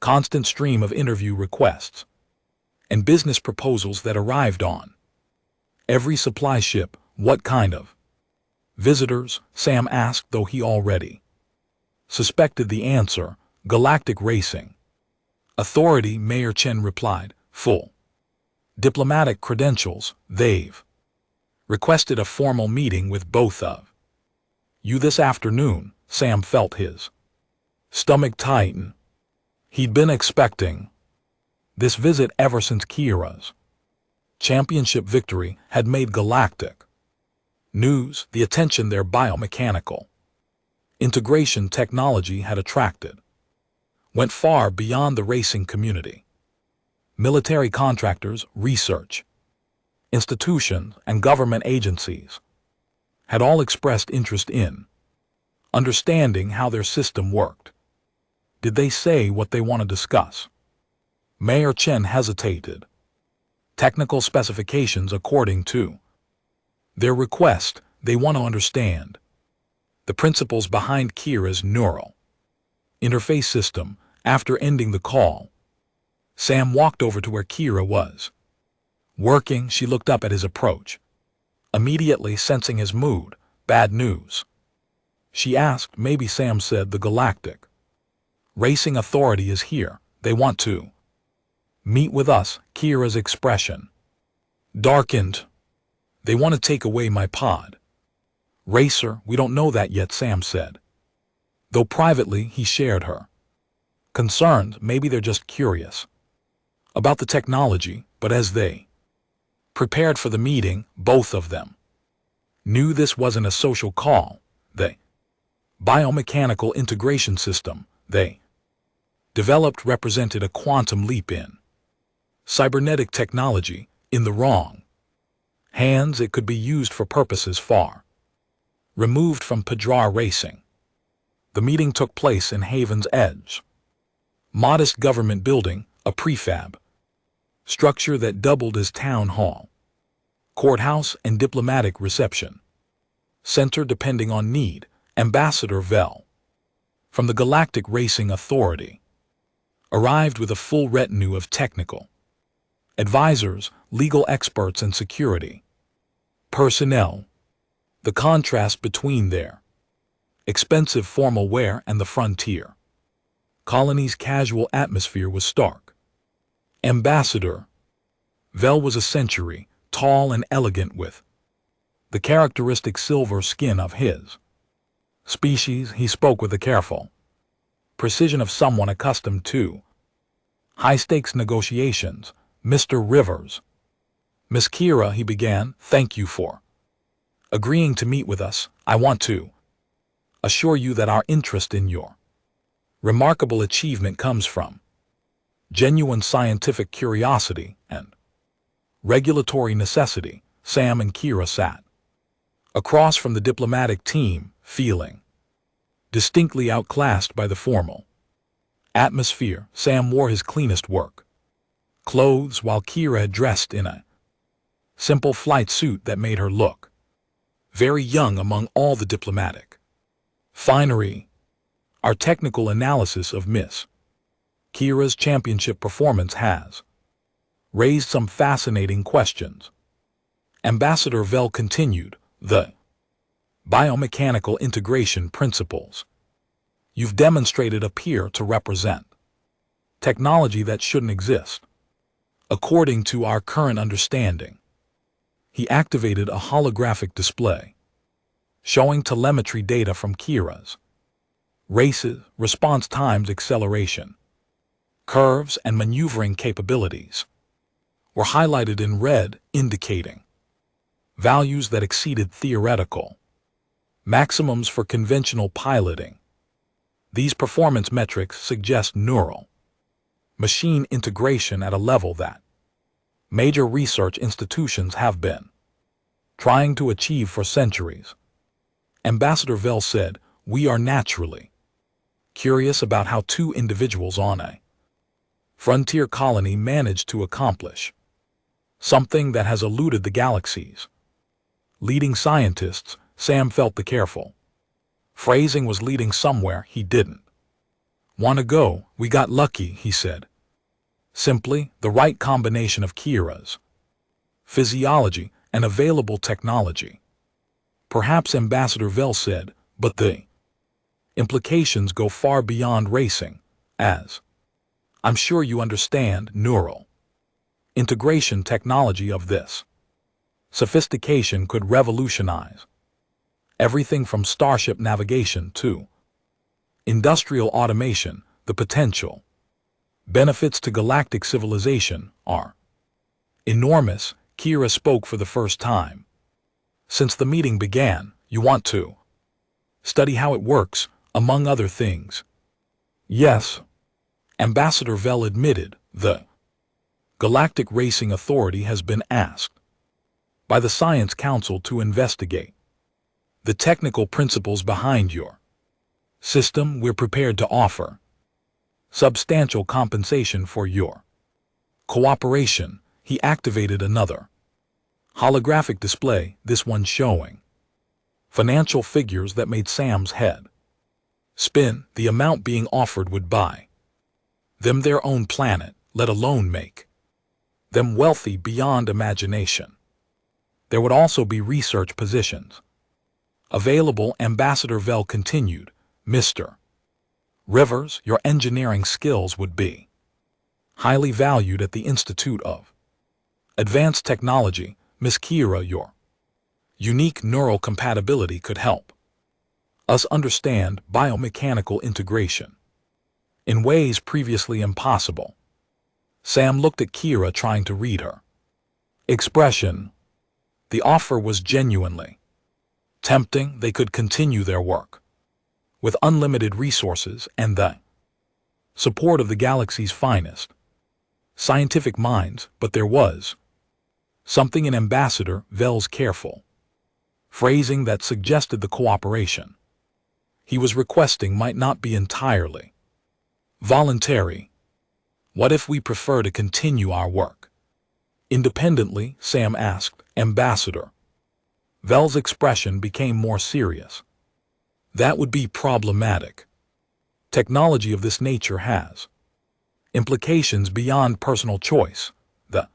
constant stream of interview requests and business proposals that arrived on every supply ship. What kind of visitors? Sam asked, though he already suspected the answer. Galactic Racing Authority, Mayor Chen replied. Full diplomatic credentials. They've requested a formal meeting with both of you this afternoon. Sam felt his stomach tighten. He'd been expecting this visit ever since Kira's championship victory had made galactic news. The attention their biomechanical integration technology had attracted went far beyond the racing community. Military contractors, research institutions, and government agencies had all expressed interest in understanding how their system worked. Did they say what they want to discuss? Mayor Chen hesitated. Technical specifications according to Their request, they want to understand the principles behind Kira's neural interface system. After ending the call, Sam walked over to where Kira was working. She looked up at his approach, immediately sensing his mood. Bad news, she asked. Maybe. Sam said, the Galactic Racing Authority is here. They want to meet with us. Kira's expression darkened. They want to take away my pod racer. We don't know that yet, Sam said, though privately he shared her concerned. Maybe they're just curious about the technology. But as they prepared for the meeting, both of them knew this wasn't a social call. The biomechanical integration system they developed represented a quantum leap in cybernetic technology. In the wrong hands, it could be used for purposes far removed from Padra racing. The meeting took place in Haven's Edge, modest government building, a prefab structure that doubled as town hall, courthouse, and diplomatic reception center depending on need. Ambassador Vel, from the Galactic Racing Authority, arrived with a full retinue of technical advisors, legal experts, and security personnel. The contrast between their expensive formal wear and the frontier colony's casual atmosphere was stark. Ambassador Vel was a century tall and elegant, with the characteristic silver skin of his species. He spoke with the careful precision of someone accustomed to high-stakes negotiations. Mr. Rivers. Miss Kira, he began, thank you for agreeing to meet with us. I want to assure you that our interest in your remarkable achievement comes from genuine scientific curiosity and regulatory necessity. Sam and Kira sat across from the diplomatic team, feeling distinctly outclassed by the formal atmosphere. Sam wore his cleanest work clothes, while Kira had dressed in a simple flight suit that made her look very young among all the diplomatic finery. Our technical analysis of Miss Kira's championship performance has raised some fascinating questions. Ambassador Vel continued, the biomechanical integration principles you've demonstrated appear to represent technology that shouldn't exist. According to our current understanding, he activated a holographic display showing telemetry data from Kira's races, response times, acceleration curves, and maneuvering capabilities were highlighted in red, indicating values that exceeded theoretical maximums for conventional piloting. These performance metrics suggest neural machine integration at a level that major research institutions have been trying to achieve for centuries. Ambassador Vel said, we are naturally curious about how two individuals on a frontier colony managed to accomplish something that has eluded the galaxy's leading scientists. Sam felt the careful phrasing was leading somewhere he didn't want to go. We got lucky, he said. Simply the right combination of Kira's physiology and available technology. Perhaps, Ambassador Vel said, but the implications go far beyond racing, as I'm sure you understand. Neural integration technology of this sophistication could revolutionize everything from starship navigation to industrial automation. The potential benefits to galactic civilization are enormous. Kira spoke for the first time since the meeting began. You want to study how it works, among other things. Yes, Ambassador Vel admitted. The Galactic Racing Authority has been asked by the Science Council to investigate the technical principles behind your system. We're prepared to offer substantial compensation for your cooperation. He activated another Holographic display, this one showing financial figures that made Sam's head spin. The amount being offered would buy them their own planet, let alone make them wealthy beyond imagination. There would also be research positions available. Ambassador Vell continued, Mr. Rivers, your engineering skills would be highly valued at the Institute of Advanced Technology. Miss Kira, your unique neural compatibility could help us understand biomechanical integration in ways previously impossible. Sam looked at Kira, trying to read her expression. The offer was genuinely tempting. They could continue their work with unlimited resources and the support of the galaxy's finest scientific minds, but there was something in Ambassador Vell's careful phrasing that suggested the cooperation he was requesting might not be entirely voluntary. What if we prefer to continue our work independently? Sam asked. Ambassador Vell's expression became more serious. That would be problematic. Technology of this nature has implications beyond personal choice. The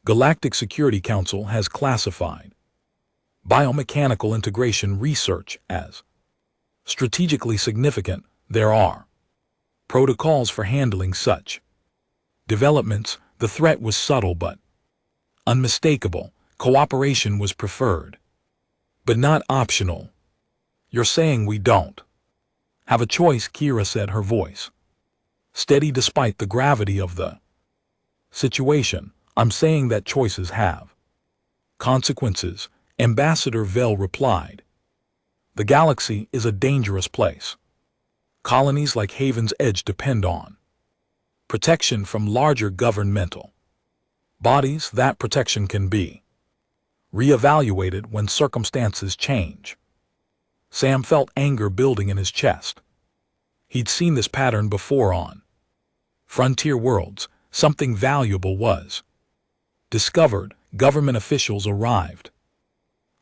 Galactic Security Council has classified biomechanical integration research as strategically significant. There are protocols for handling such developments. The threat was subtle but unmistakable. Cooperation was preferred, but not optional. You're saying we don't have a choice? Kira said, her voice steady despite the gravity of the situation. I'm saying that choices have consequences, Ambassador Vell replied. The galaxy is a dangerous place. Colonies like Haven's Edge depend on protection from larger governmental bodies. That protection can be reevaluated when circumstances change. Sam felt anger building in his chest. He'd seen this pattern before on frontier worlds. Something valuable was discovered. Government officials arrived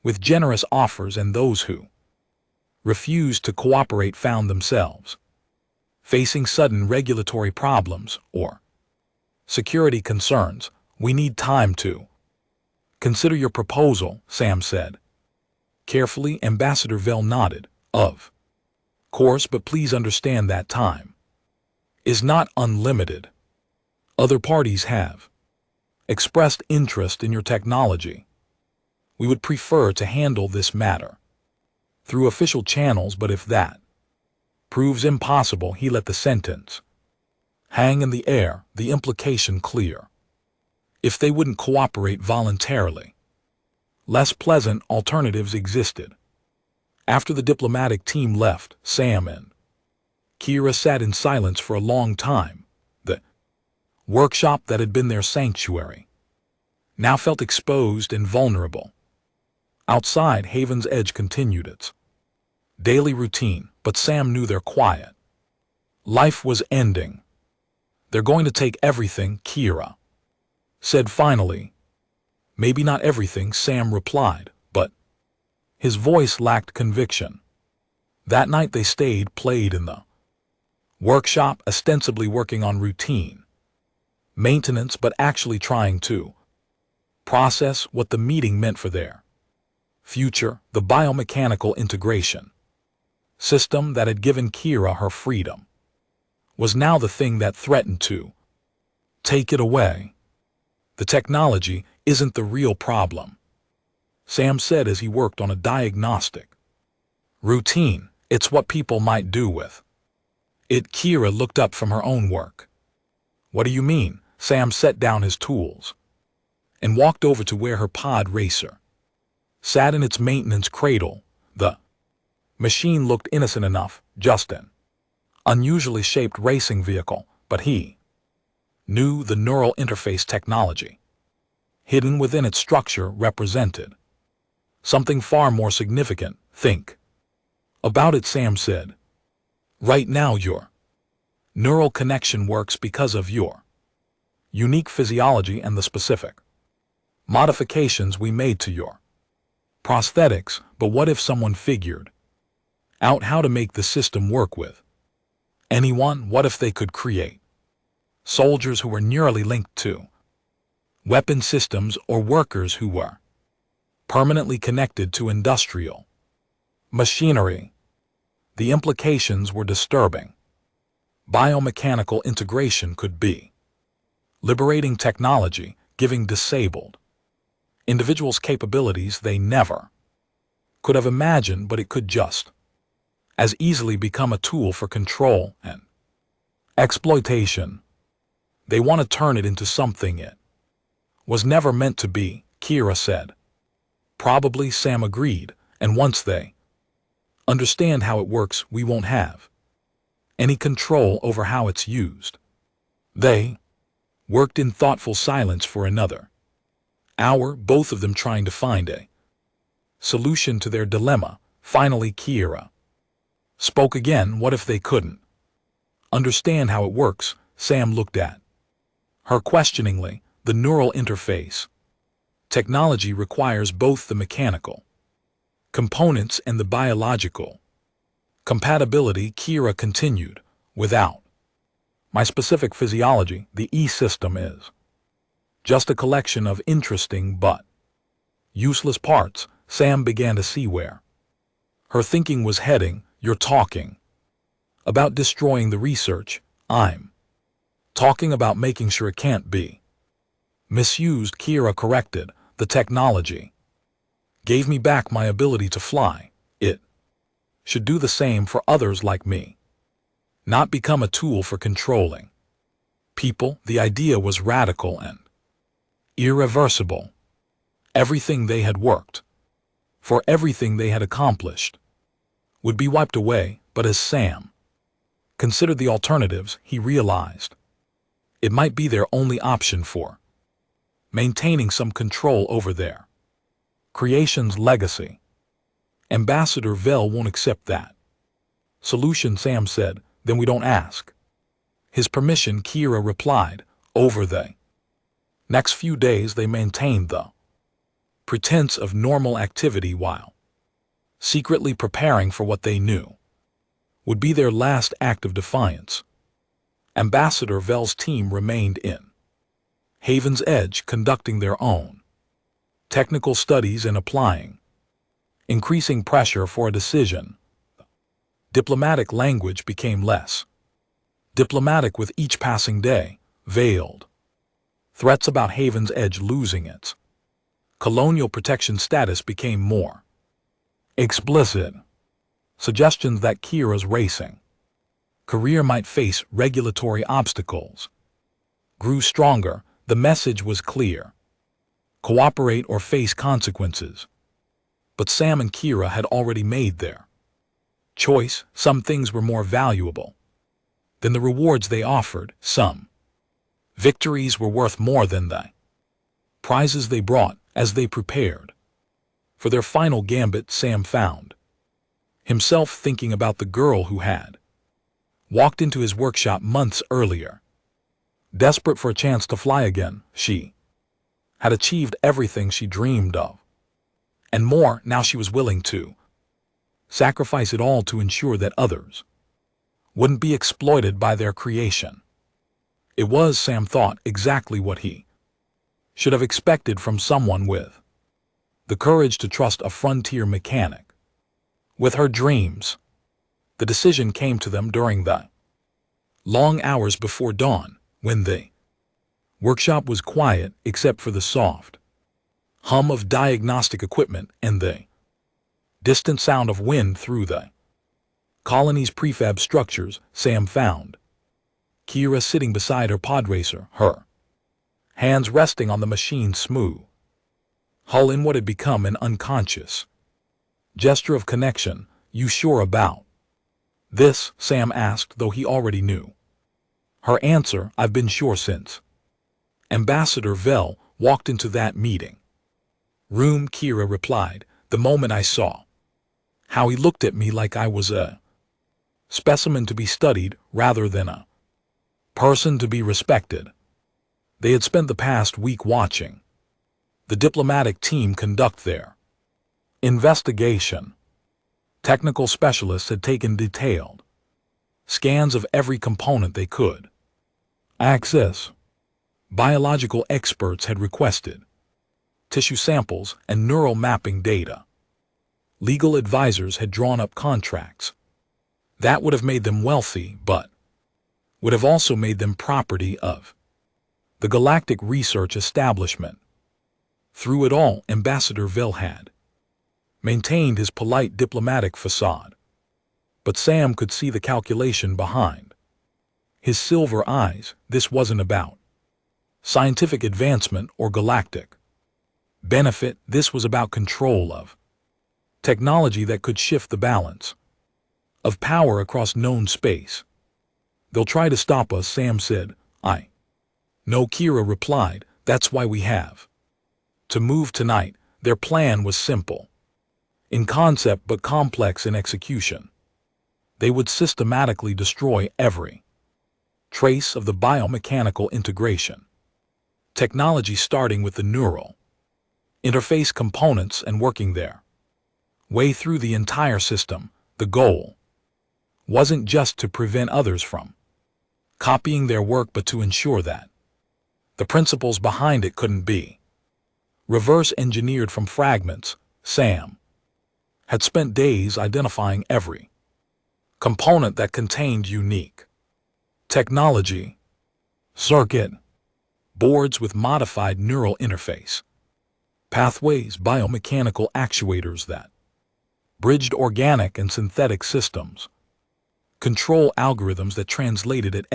with generous offers, and those who refused to cooperate found themselves facing sudden regulatory problems or security concerns. We need time to consider your proposal, Sam said. Carefully, Ambassador Vell nodded. Of course, but please understand that time is not unlimited. Other parties have expressed interest in your technology. We would prefer to handle this matter through official channels, but if that proves impossible, he let the sentence hang in the air, the implication clear. If they wouldn't cooperate voluntarily, less pleasant alternatives existed. After the diplomatic team left, Sam and Kira sat in silence for a long time. The workshop that had been their sanctuary now felt exposed and vulnerable. Outside, Haven's Edge continued its daily routine, but Sam knew their quiet life was ending. They're going to take everything, Kira said finally. Maybe not everything, Sam replied, but his voice lacked conviction. That night they stayed, played in the workshop, ostensibly working on routine maintenance, but actually trying to process what the meeting meant for their future. The biomechanical integration system that had given Kira her freedom was now the thing that threatened to take it away. The technology isn't the real problem, Sam said as he worked on a diagnostic routine. It's what people might do with it. Kira looked up from her own work. What do you mean? Sam set down his tools and walked over to where her pod racer sat in its maintenance cradle. The machine looked innocent enough, just an unusually shaped racing vehicle, but he knew the neural interface technology hidden within its structure represented something far more significant. Think about it, Sam said. Right now your neural connection works because of your unique physiology and the specific Modifications we made to your prosthetics, but what if someone figured out how to make the system work with anyone? What if they could create soldiers who were neurally linked to weapon systems or workers who were permanently connected to industrial machinery? The implications were disturbing. Biomechanical integration could be liberating technology, giving disabled individuals capabilities they never could have imagined, but it could just as easily become a tool for control and exploitation. They want to turn it into something it was never meant to be, Kira said. Probably, Sam agreed, and once they understand how it works, we won't have any control over how it's used. They worked in thoughtful silence for another hour, both of them trying to find a solution to their dilemma. Finally, Kira spoke again. What if they couldn't understand how it works? Sam looked at her questioningly. The neural interface technology requires both the mechanical components and the biological compatibility. Kira continued, without my specific physiology, the E-system is just a collection of interesting but useless parts. Sam began to see where her thinking was heading. You're talking about destroying the research. I'm talking about making sure it can't be misused, Kira corrected. The technology gave me back my ability to fly. It should do the same for others like me, not become a tool for controlling people. The idea was radical and irreversible. Everything they had worked for, everything they had accomplished, would be wiped away. But as Sam considered the alternatives, he realized it might be their only option for maintaining some control over their creation's legacy. Ambassador Vel won't accept that solution, Sam said. Then we don't ask his permission, Kira replied. Over the next few days they maintained the pretense of normal activity while secretly preparing for what they knew would be their last act of defiance. Ambassador Vel's team remained in Haven's Edge, conducting their own technical studies and applying increasing pressure for a decision. Diplomatic language became less diplomatic with each passing day. Veiled threats about Haven's Edge losing its colonial protection status became more explicit. Suggestions that Kira's racing career might face regulatory obstacles grew stronger. The message was clear: cooperate or face consequences. But Sam and Kira had already made their choice. Some things were more valuable than the rewards they offered. Some victories were worth more than the prizes they brought. As they prepared for their final gambit, Sam found himself thinking about the girl who had walked into his workshop months earlier. Desperate for a chance to fly again, she had achieved everything she dreamed of, and more. Now she was willing to sacrifice it all to ensure that others wouldn't be exploited by their creation. It was, Sam thought, exactly what he should have expected from someone with the courage to trust a frontier mechanic with her dreams. The decision came to them during the long hours before dawn, when the workshop was quiet except for the soft hum of diagnostic equipment and the distant sound of wind through the colony's prefab structures. Sam found Kira sitting beside her podracer, her hands resting on the machine's smooth hull in what had become an unconscious gesture of connection. You sure about this? Sam asked, though he already knew her answer. I've been sure since Ambassador Vel walked into that meeting room, Kira replied. The moment I saw how he looked at me like I was a specimen to be studied rather than a person to be respected. They had spent the past week watching The diplomatic team conduct their investigation. Technical specialists had taken detailed scans of every component they could access. Biological experts had requested tissue samples and neural mapping data. Legal advisors had drawn up contracts. That would have made them wealthy, but would have also made them property of the Galactic Research Establishment. Through it all, Ambassador Vil had maintained his polite diplomatic facade. But Sam could see the calculation behind his silver eyes. This wasn't about scientific advancement or galactic benefit. This was about control of technology that could shift the balance of power across known space. They'll try to stop us, Sam said. No, Kira replied. That's why we have to move tonight. Their plan was simple in concept but complex in execution. They would systematically destroy every trace of the biomechanical integration technology, starting with the neural interface components and working their way through the entire system. The goal wasn't just to prevent others from copying their work, but to ensure that the principles behind it couldn't be reverse engineered from fragments. Sam had spent days identifying every component that contained unique technology, circuit boards with modified neural interface pathways, biomechanical actuators that bridged organic and synthetic systems, control algorithms that translated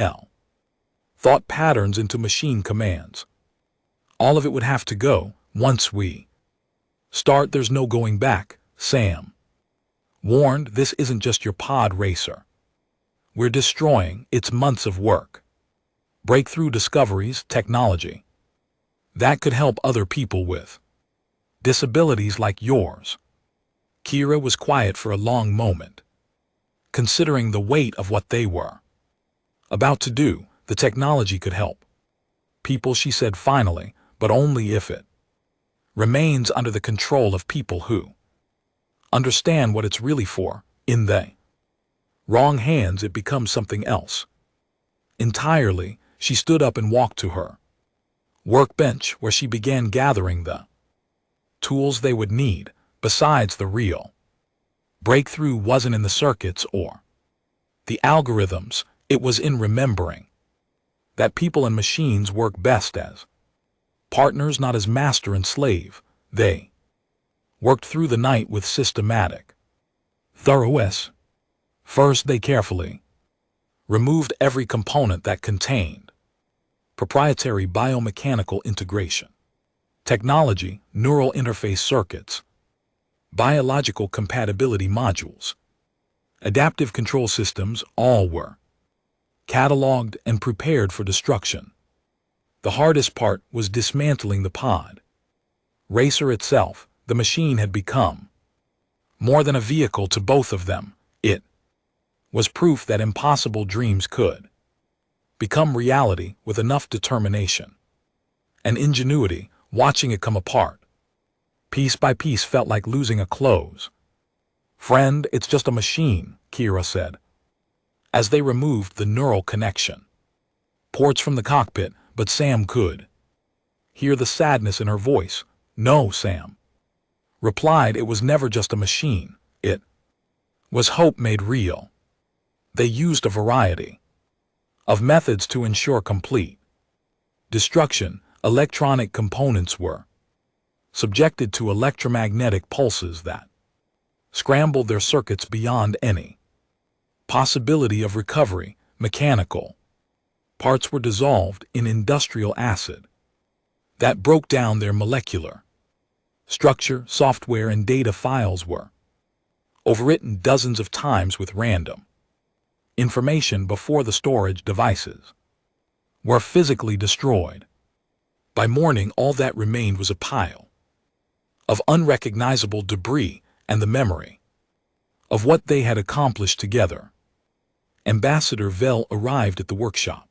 thought patterns into machine commands. All of it would have to go. Once we start, there's no going back, Sam warned. This isn't just your pod racer we're destroying. It's months of work, breakthrough discoveries, technology that could help other people with disabilities like yours. Kira was quiet for a long moment, considering the weight of what they were about to do. The technology could help people, she said finally, but only if it remains under the control of people who understand what it's really for. In the wrong hands, it becomes something else entirely. She stood up and walked to her workbench, where she began gathering the tools they would need. Besides, the real breakthrough wasn't in the circuits or the algorithms. It was in remembering that people and machines work best as partners, not as master and slave. They worked through the night with systematic thoroughness. First, they carefully removed every component that contained proprietary biomechanical integration technology, neural interface circuits, biological compatibility modules, adaptive control systems. All were cataloged and prepared for destruction. The hardest part was dismantling the pod racer itself. The machine had become more than a vehicle to both of them. It was proof that impossible dreams could become reality with enough determination and ingenuity. Watching it come apart, piece by piece, felt like losing a close friend. It's just a machine, Kira said, as they removed the neural connection ports from the cockpit. But Sam could hear the sadness in her voice. No, Sam replied. It was never just a machine. It was hope made real. They used a variety of methods to ensure complete destruction. Electronic components were subjected to electromagnetic pulses that scrambled their circuits beyond any possibility of recovery. Mechanical parts were dissolved in industrial acid that broke down their molecular structure. Software and data files were overwritten dozens of times with random information before the storage devices were physically destroyed. By morning, all that remained was a pile of unrecognizable debris and the memory of what they had accomplished together. Ambassador Vil arrived at the workshop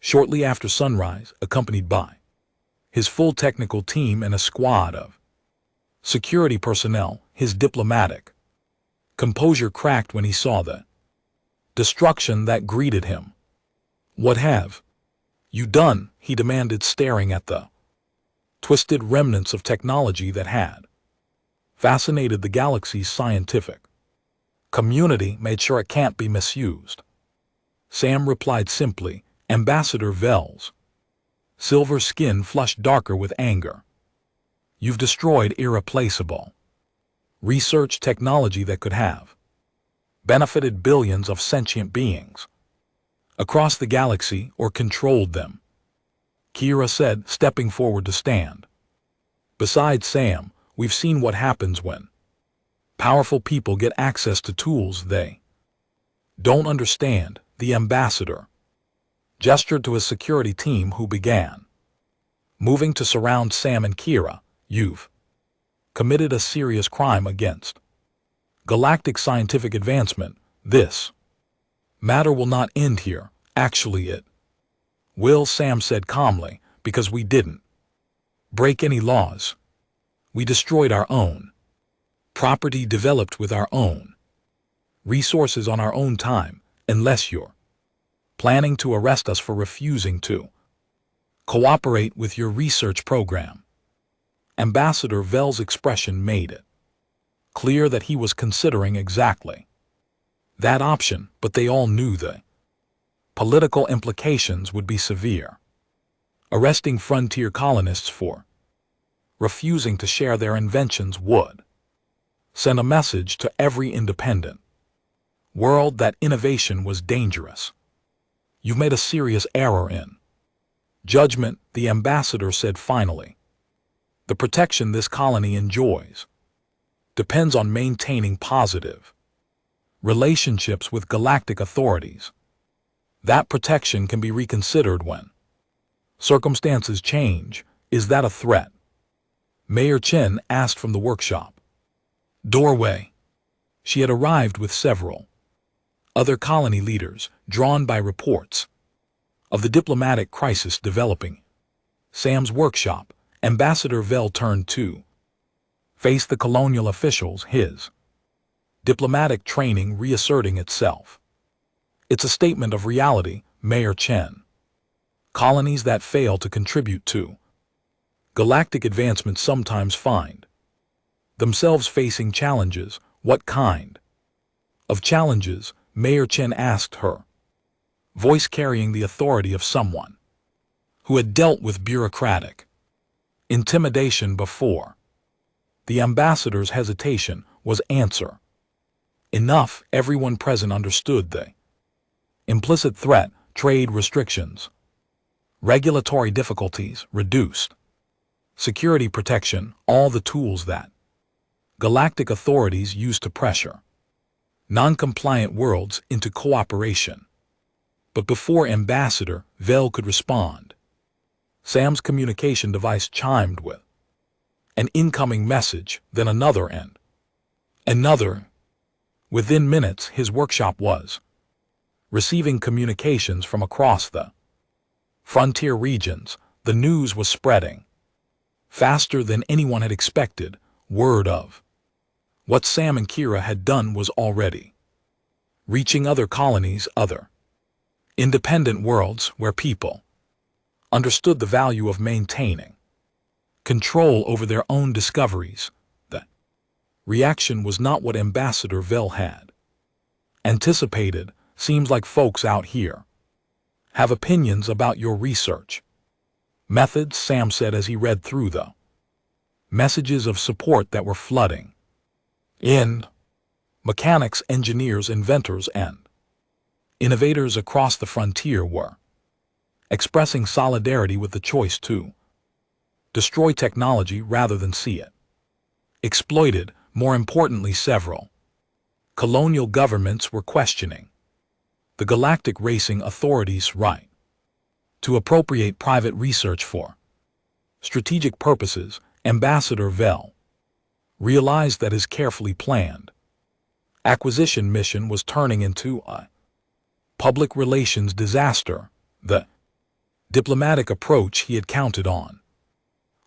shortly after sunrise, accompanied by his full technical team and a squad of security personnel. His diplomatic composure cracked when he saw the destruction that greeted him. "What have you done?" he demanded, staring at the twisted remnants of technology that had fascinated the galaxy's scientific community. "Made sure it can't be misused," Sam replied simply. Ambassador Vel's silver skin flushed darker with anger. "You've destroyed irreplaceable research technology that could have benefited billions of sentient beings across the galaxy, or controlled them," Kira said, stepping forward to stand beside Sam. "We've seen what happens when powerful people get access to tools they don't understand." The ambassador gestured to his security team, who began moving to surround Sam and Kira. "You've committed a serious crime against galactic scientific advancement. This matter will not end here." "Actually it will," Sam said calmly, "because we didn't break any laws. We destroyed our own property, developed with our own resources on our own time. Unless you're planning to arrest us for refusing to cooperate with your research program." Ambassador Vel's expression made it clear that he was considering exactly that option, but they all knew the political implications would be severe. Arresting frontier colonists for refusing to share their inventions would send a message to every independent world that innovation was dangerous. "You've made a serious error in judgment," the ambassador said finally. "The protection this colony enjoys depends on maintaining positive relationships with galactic authorities. That protection can be reconsidered when circumstances change." "Is that a threat?" Mayor Chen asked from the workshop doorway. She had arrived with several other colony leaders, drawn by reports of the diplomatic crisis developing. Sam's workshop. Ambassador Vel turned to face the colonial officials, his diplomatic training reasserting itself. "It's a statement of reality, Mayor Chen. Colonies that fail to contribute to galactic advancement sometimes find themselves facing challenges." "What kind of challenges?" Mayor Chen asked her, voice carrying the authority of someone who had dealt with bureaucratic intimidation before. The ambassador's hesitation was answer enough. Everyone present understood the implicit threat: trade restrictions, regulatory difficulties, reduced security protection, all the tools that galactic authorities use to pressure non-compliant worlds into cooperation. But before Ambassador Vel could respond, Sam's communication device chimed with an incoming message, then another and another. Within minutes, his workshop was receiving communications from across the frontier regions. The news was spreading faster than anyone had expected. Word of what Sam and Kira had done was already reaching other colonies, other independent worlds where people understood the value of maintaining control over their own discoveries. The reaction was not what Ambassador Vel had anticipated. "Seems like folks out here have opinions about your research methods," Sam said as he read through the messages of support that were flooding in. Mechanics, engineers, inventors, and innovators across the frontier were expressing solidarity with the choice to destroy technology rather than see it exploited. More importantly, several colonial governments were questioning the Galactic Racing Authority's right to appropriate private research for strategic purposes. Ambassador Vel realized that his carefully planned acquisition mission was turning into a public relations disaster. The diplomatic approach he had counted on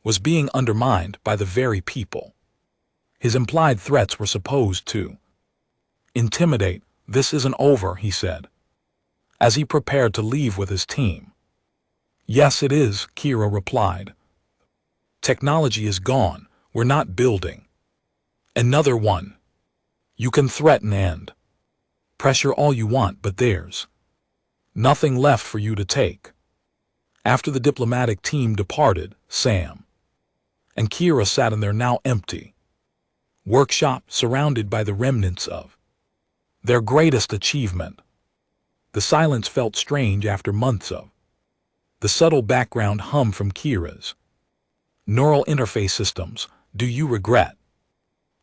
was being undermined by the very people. His implied threats were supposed to intimidate. "This isn't over," he said, as he prepared to leave with his team. "Yes, it is," Kira replied. "Technology is gone. We're not building another one. You can threaten and pressure all you want, but there's nothing left for you to take." After the diplomatic team departed, Sam and Kira sat in their now empty workshop, surrounded by the remnants of their greatest achievement. The silence felt strange after months of the subtle background hum from Kira's neural interface systems. "Do you regret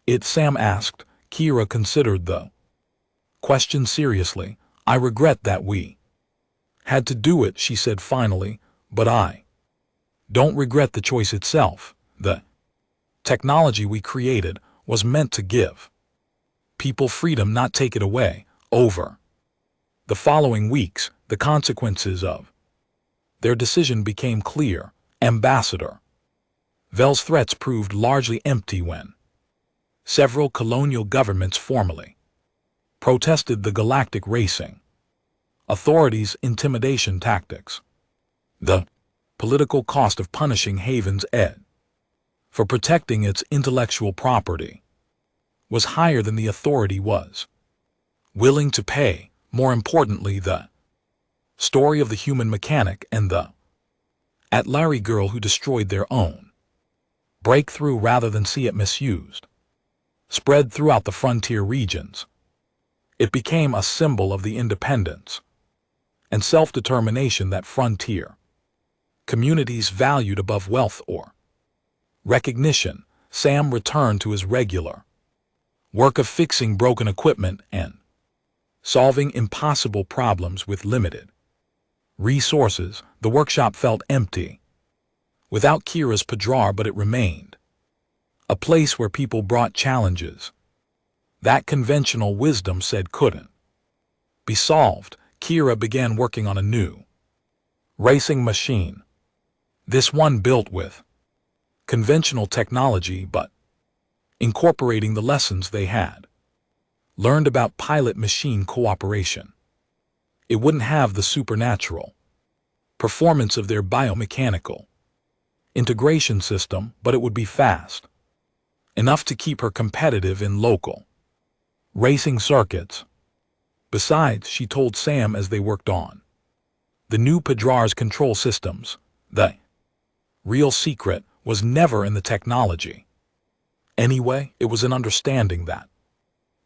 it?" Sam asked. Kira considered the question seriously. "I regret that we had to do it," she said finally, "but I don't regret the choice itself. The technology we created was meant to give people freedom, not take it away." Over the following weeks, the consequences of their decision became clear. Ambassador Vell's threats proved largely empty when several colonial governments formally protested the Galactic Racing Authority's intimidation tactics. The political cost of punishing Haven's Edge for protecting its intellectual property was higher than the authority was willing to pay. More importantly, the story of the human mechanic and the Atlari girl who destroyed their own breakthrough rather than see it misused spread throughout the frontier regions. It became a symbol of the independence and self-determination that frontier communities valued above wealth or recognition. Sam returned to his regular work of fixing broken equipment and solving impossible problems with limited resources. The workshop felt empty without Kira's Padrar, but it remained a place where people brought challenges that conventional wisdom said couldn't be solved. Kira began working on a new racing machine. This one built with conventional technology, but incorporating the lessons they had learned about pilot-machine cooperation. It wouldn't have the supernatural performance of their biomechanical integration system, but it would be fast enough to keep her competitive in local racing circuits. Besides, she told Sam as they worked on the new Padrar's control systems, the real secret was never in the technology. Anyway, it was in understanding that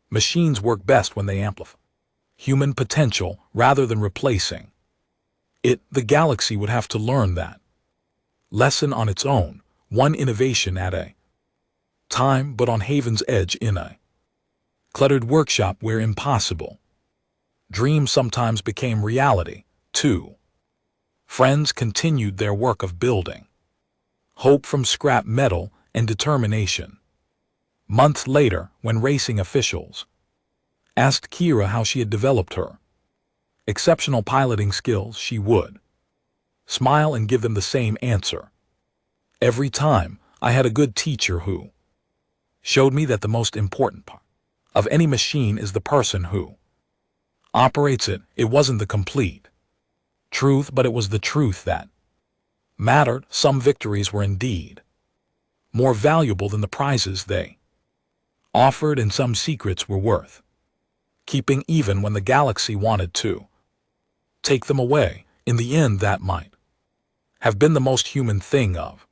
machines work best when they amplify human potential rather than replacing it. The galaxy would have to learn that lesson on its own, one innovation at a time, but on Haven's Edge, in a cluttered workshop where impossible dreams sometimes became reality. Two friends continued their work of building hope from scrap metal and determination. Months later, when racing officials asked Kira how she had developed her exceptional piloting skills, she would smile and give them the same answer every time: "I had a good teacher who showed me that the most important part of any machine is the person who operates it." It wasn't the complete truth, but it was the truth that mattered. Some victories were indeed more valuable than the prizes they offered, and some secrets were worth keeping even when the galaxy wanted to take them away. In the end, that might have been the most human thing of